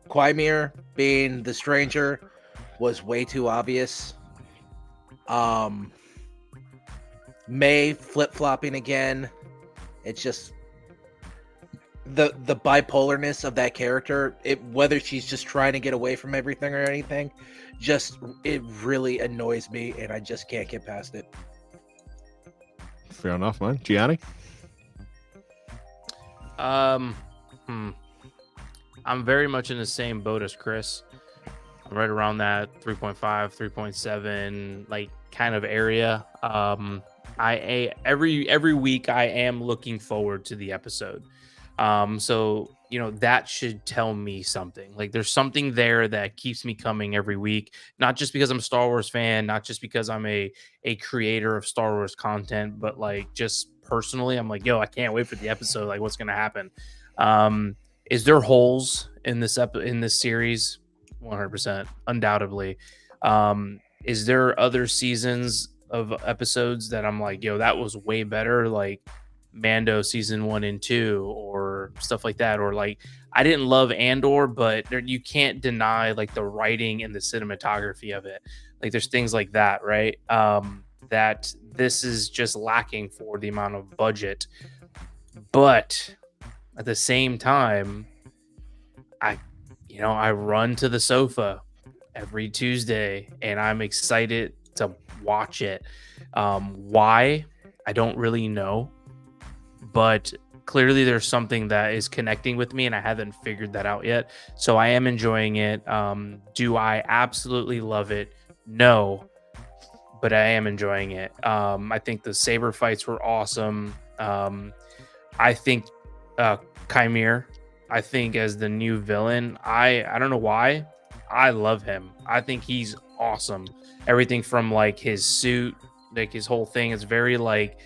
Quymir being the stranger was way too obvious. May flip-flopping again. It's just the bipolarness of that character, whether she's just trying to get away from everything or anything, it really annoys me, and I just can't get past it. Fair enough, man. Gianni? I'm very much in the same boat as Chris. I'm right around that 3.5, 3.7 like kind of area. Every week I am looking forward to the episode. So that should tell me something. Like there's something there that keeps me coming every week, not just because I'm a Star Wars fan, not just because I'm a creator of Star Wars content, but like just personally, I'm like, yo, I can't wait for the episode. Like what's going to happen? Is there holes in this series? 100%, undoubtedly. Is there other seasons of episodes that I'm like, yo, that was way better, like Mando season 1 and 2 or stuff like that? Or like I didn't love Andor, but you can't deny like the writing and the cinematography of it. Like there's things like that, right? That this is just lacking for the amount of budget. But at the same time, I run to the sofa every Tuesday and I'm excited to watch it. Why? I don't really know, but clearly there's something that is connecting with me and I haven't figured that out yet. So I am enjoying it. Do I absolutely love it? No, but I am enjoying it. I think the saber fights were awesome. I think Quymir, I think as the new villain, I don't know why, I love him. I think he's awesome. Everything from like his suit, like his whole thing is very like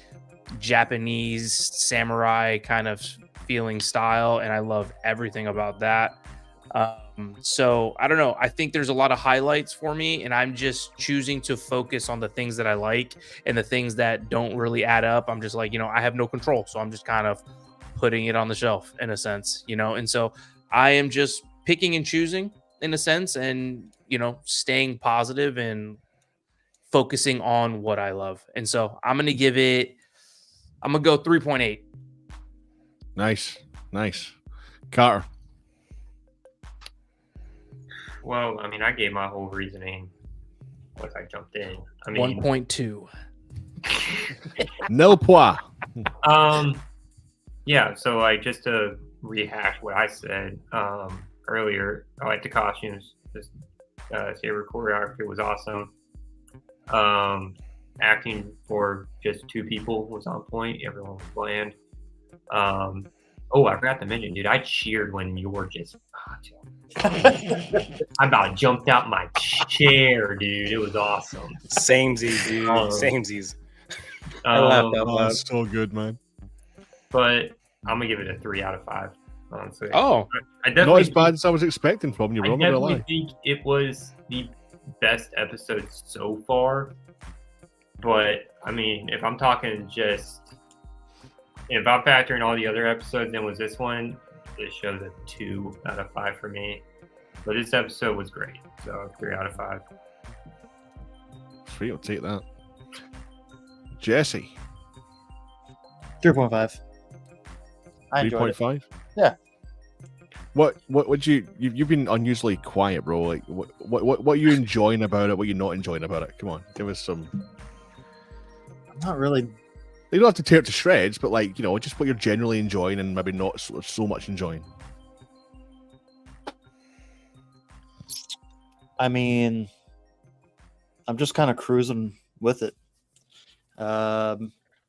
Japanese samurai kind of feeling style, and I love everything about that. So I don't know. I think there's a lot of highlights for me, and I'm just choosing to focus on the things that I like, and the things that don't really add up, I'm just like, I have no control. So I'm just kind of putting it on the shelf in a sense, and so I am just picking and choosing. in a sense, and staying positive and focusing on what I love. And so I'm gonna go 3.8. Nice. Carter. Well, I mean, I gave my whole reasoning once I jumped in. I mean, 1.2. Nil point. Yeah. So, like, just to rehash what I said earlier, I like the costumes. This Saber choreography was awesome. Acting for just two people was on point. Everyone was bland. I forgot to mention, dude, I cheered when Yor just I about jumped out my chair, dude. It was awesome. Samesies, dude. Samesies. I laughed out loud. That's so good, man. But I'm gonna give it a 3 out of 5. Honestly. Oh, I definitely Not as bad as I was expecting from you, I bro. I'm not gonna definitely lie. think it was the best episode so far. But I mean, if I'm talking if I'm factoring all the other episodes in with this one, this show's a 2 out of 5 for me. But this episode was great, so 3 out of 5. Sweet, I'll take that. Jesse. 3.5. I enjoyed it. 3.5. Yeah. What would you've been unusually quiet, bro? Like what are you enjoying about it? What are you not enjoying about it? Come on, give us some. I'm not really. You don't have to tear it to shreds, but like just what you're generally enjoying and maybe not so much enjoying. I mean, I'm just kind of cruising with it. I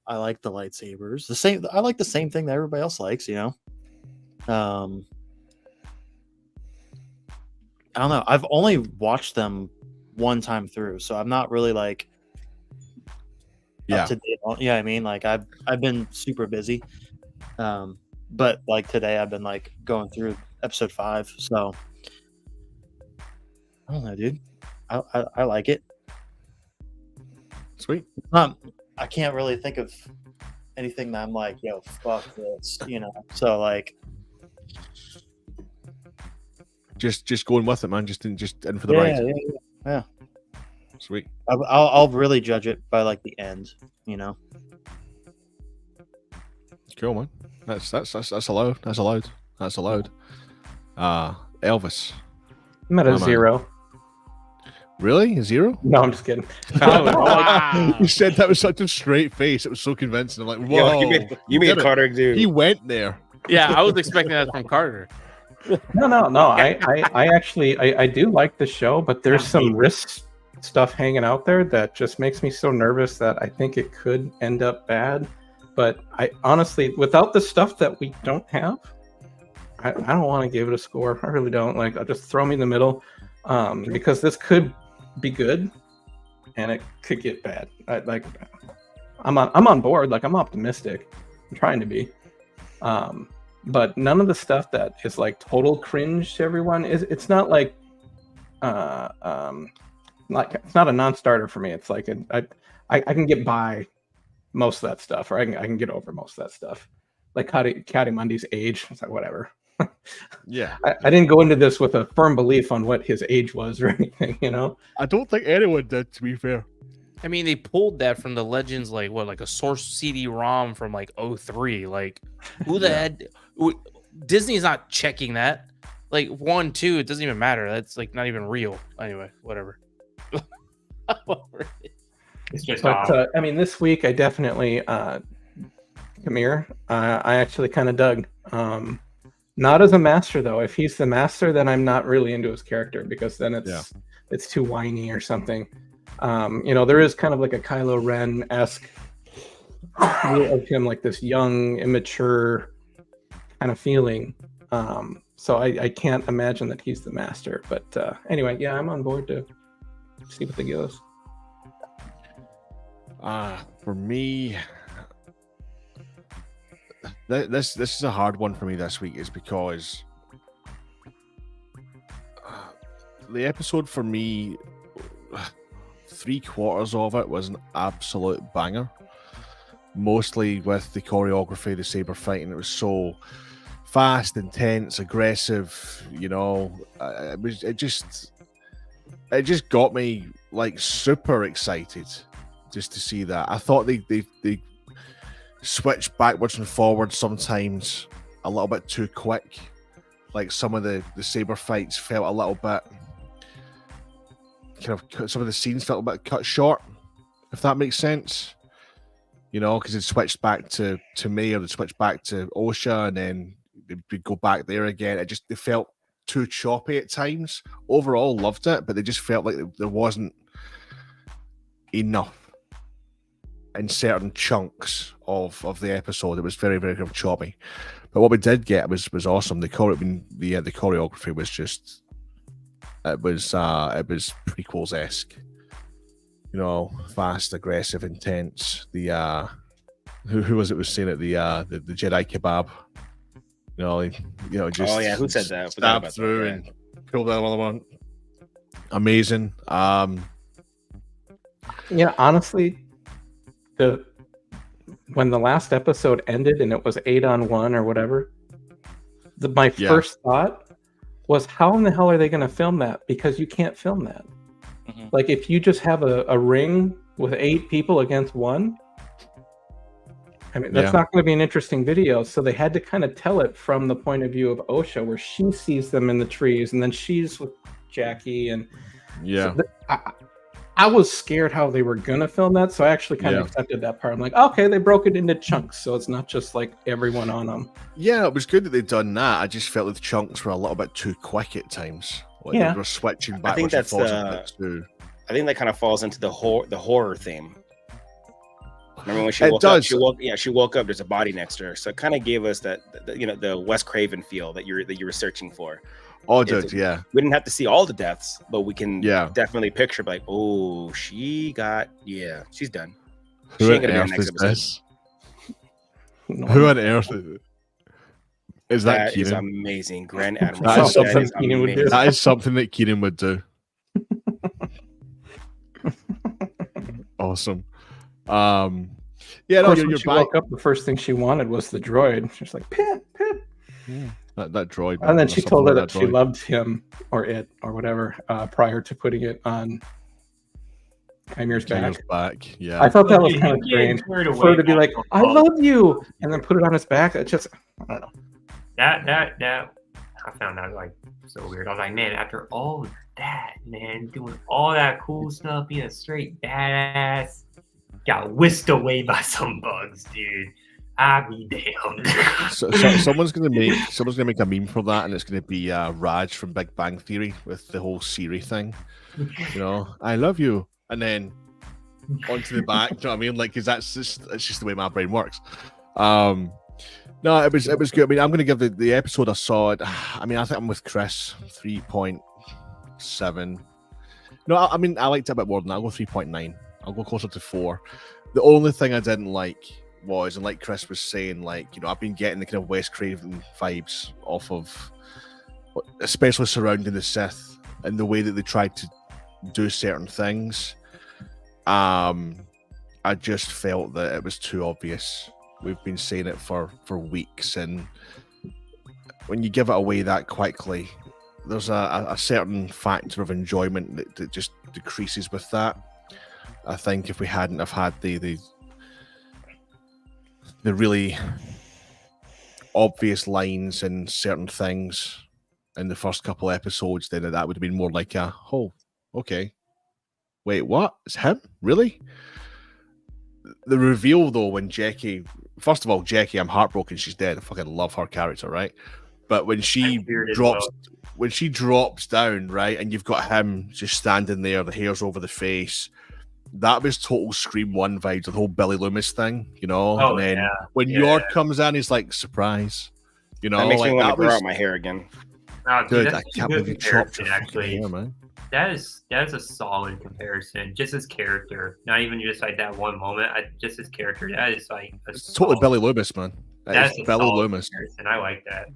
like the lightsabers. I like the same thing that everybody else likes. I don't know. I've only watched them one time through, so I'm not really like up to date. Yeah, I mean, like I've been super busy, but like today I've been like going through episode 5. So I don't know, dude. I like it. Sweet. I can't really think of anything that I'm like, yo, fuck this, So like, just going with it, man. Just in for the ride. Yeah. Sweet. I'll really judge it by like the end, Cool, man. That's allowed. That's allowed. Elvis. I'm at a 0. Really? A 0? No, I'm just kidding. You said that with such a straight face. It was so convincing. I'm like, whoa. Yo, you made Carter do. He went there. Yeah, I was expecting that from Carter. No. I actually I do like the show, but there's some risk stuff hanging out there that just makes me so nervous that I think it could end up bad. But I honestly, without the stuff that we don't have, I don't want to give it a score. I really don't. Like, I'll just throw me in the middle, because this could be good, and it could get bad. I'm on board. Like, I'm optimistic. I'm trying to be. But none of the stuff that is like total cringe to everyone it's not like it's not a non-starter for me. It's like I can get by most of that stuff, or I can get over most of that stuff. Like Mundy's age, it's like whatever. Yeah, I didn't go into this with a firm belief on what his age was or anything, I don't think anyone did, to be fair. I mean, they pulled that from the Legends, like a source CD-ROM from like 03. Like, who the heck? Disney's not checking that. Like 1, 2, it doesn't even matter. That's like not even real. Anyway, whatever. It's just but I mean, this week I definitely Kamir. I actually kind of dug. Not as a master though. If he's the master, then I'm not really into his character, because then it's too whiny or something. There is kind of like a Kylo Ren-esque of him, like this young, immature kind of feeling. So I can't imagine that he's the master. But anyway, yeah, I'm on board to see what they give us. For me, this is a hard one for me this week, is because the episode for me, 3/4 of it was an absolute banger. Mostly with the choreography, the saber fighting. It was so fast, intense, aggressive. You know, it just got me like super excited just to see that. I thought they switched backwards and forwards sometimes a little bit too quick. Like some of the saber fights felt a little bit some of the scenes felt a bit cut short, if that makes sense. You know, because it switched back to me, or they switched back to Osha, and then they'd go back there again. They felt too choppy at times. Overall, loved it, but they just felt like there wasn't enough in certain chunks of the episode. It was very, very kind of choppy. But what we did get was awesome. The choreography was just it was prequels-esque. You know, fast, aggressive, intense. The who was it was saying it? The Jedi kebab. Just who said that? Stab through and pull that other one. Amazing. Honestly, when the last episode ended and it was 8-on-1 or whatever, my first thought was, how in the hell are they going to film that? Because you can't film that. Mm-hmm. Like, if you just have a ring with 8 people against 1, I mean, that's not going to be an interesting video. So they had to kind of tell it from the point of view of Osha, where she sees them in the trees, and then she's with Jackie. And I was scared how they were going to film that. So I actually kind of accepted that part. I'm like, okay, they broke it into chunks. So it's not just like everyone on them. Yeah, it was good that they'd done that. I just felt the chunks were a little bit too quick at times. Like they were switching backwards and forwards a bit too. I think that kind of falls into the horror theme. Remember when she woke up? She woke up. There's a body next to her, so it kind of gave us the Wes Craven feel that you were searching for. Oh, dude, yeah. We didn't have to see all the deaths, but we can definitely picture like, oh, she's done. She ain't gonna be on next episode. Who on earth is that? That is amazing, Grand Admiral. That is something that Keenan would do. Awesome. You're she woke up, the first thing she wanted was the droid. She's like, Pip. Yeah, that droid. And then she told her that she loved him or it or whatever prior to putting it on Kymir's back. Yeah, I thought that was kind of strange for her to be like, I love you, and then put it on his back. It just, I don't know. That I found that like so weird. I was like, man, after all of that, man, doing all that cool stuff, being a straight badass, got whisked away by some bugs, dude. I'd be damned. so someone's gonna make a meme for that, and it's gonna be Raj from Big Bang Theory with the whole Siri thing. You know, I love you, and then onto the back. You know what I mean? Like, because it's just the way my brain works. No, it was good. I mean, I'm gonna give the episode I saw it. I mean, I think I'm with Chris, 3.7. No, I mean, I liked it a bit more than that. I'll go 3.9. I'll go closer to 4. The only thing I didn't like was, and like Chris was saying, like, you know, I've been getting the kind of Wes Craven vibes off of, especially surrounding the Sith and the way that they tried to do certain things. I just felt that it was too obvious. We've been saying it for weeks, and when you give it away that quickly, there's a certain factor of enjoyment that just decreases with that. I think if we hadn't have had the really obvious lines and certain things in the first couple episodes, then that would have been more like okay. Wait, what? It's him? Really? The reveal, though, when Jackie... First of all, Jackie, I'm heartbroken she's dead. I fucking love her character, right? But when she drops down, right, and you've got him just standing there, the hair's over the face, that was total Scream 1 vibes, the whole Billy Loomis thing, you know? Oh, and then when Yord comes in, he's like, surprise. You know? That makes me want to grow was... out my hair again. Oh, dude, I can't believe you chopped your actually. Hair, man. That is a solid comparison. Just his character, not even just like that one moment. Just his character. That is like it's totally Billy Loomis, man. That's Billy Loomis, and I like that.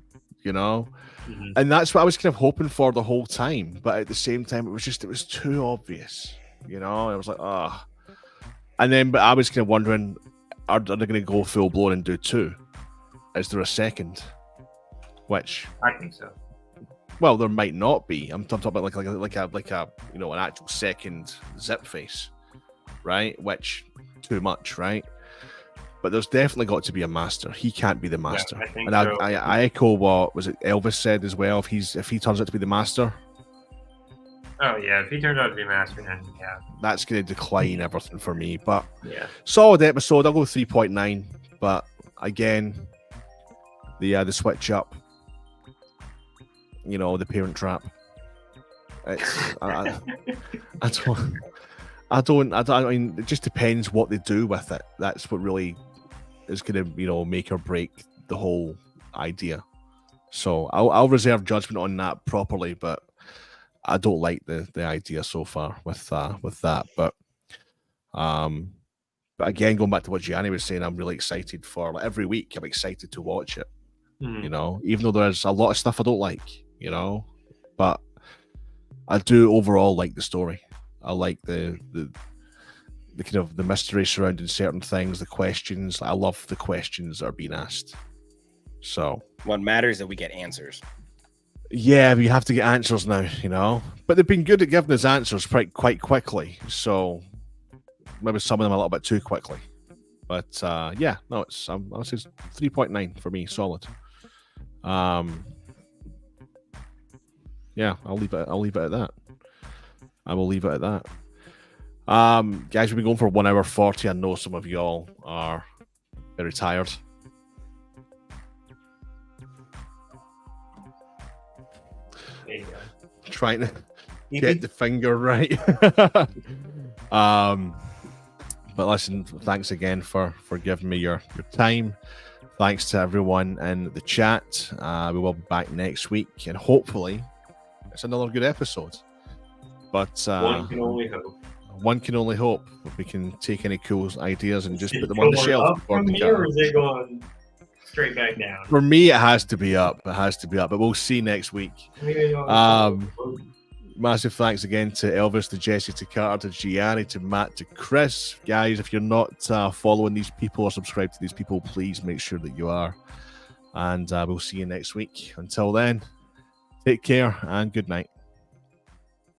You know, and that's what I was kind of hoping for the whole time. But at the same time, it was too obvious. You know, I was like, but I was kind of wondering, are they going to go full blown and do 2? Is there a second? Which I think so. Well, there might not be. I'm talking about like a you know, an actual second zip face, right? Which too much, right? But there's definitely got to be a master. He can't be the master. I think and so. I echo what was it Elvis said as well. If he turns out to be the master, Oh yeah, if he turns out to be master, then yeah, that's going to decline everything for me. But yeah. solid episode. I'll go 3.9. But again, the switch up, you know, the Parent Trap. It's I mean, it just depends what they do with it. That's what really is going to, you know, make or break the whole idea. So I'll reserve judgment on that properly, but I don't like the idea so far with that. But again, going back to what Gianni was saying, I'm really excited for, like, every week. I'm excited to watch it. You know, even though there's a lot of stuff I don't like, you know, but I do overall like the story. I like the kind of the mystery surrounding certain things, the questions. I love the questions that are being asked. So what matters is that we get answers. Yeah, we have to get answers now, you know. But they've been good at giving us answers quite quickly. So maybe some of them a little bit too quickly. But yeah, no, it's I'll say 3.9 for me, solid. Yeah, I'll leave it at that. I will leave it at that. Guys, we've been going for 1 hour 40. I know some of y'all are very tired. There you go. Trying to get the finger right. But listen, thanks again for giving me your time. Thanks to everyone in the chat. We will be back next week, and hopefully it's another good episode. But one can only hope. One can only hope that we can take any cool ideas and just put them on the shelf. From here, or is it going straight back down? For me, it has to be up. It has to be up. But we'll see next week. Massive thanks again to Elvis, to Jesse, to Carter, to Gianni, to Matt, to Chris. Guys, if you're not following these people or subscribed to these people, please make sure that you are. And we'll see you next week. Until then, take care and good night.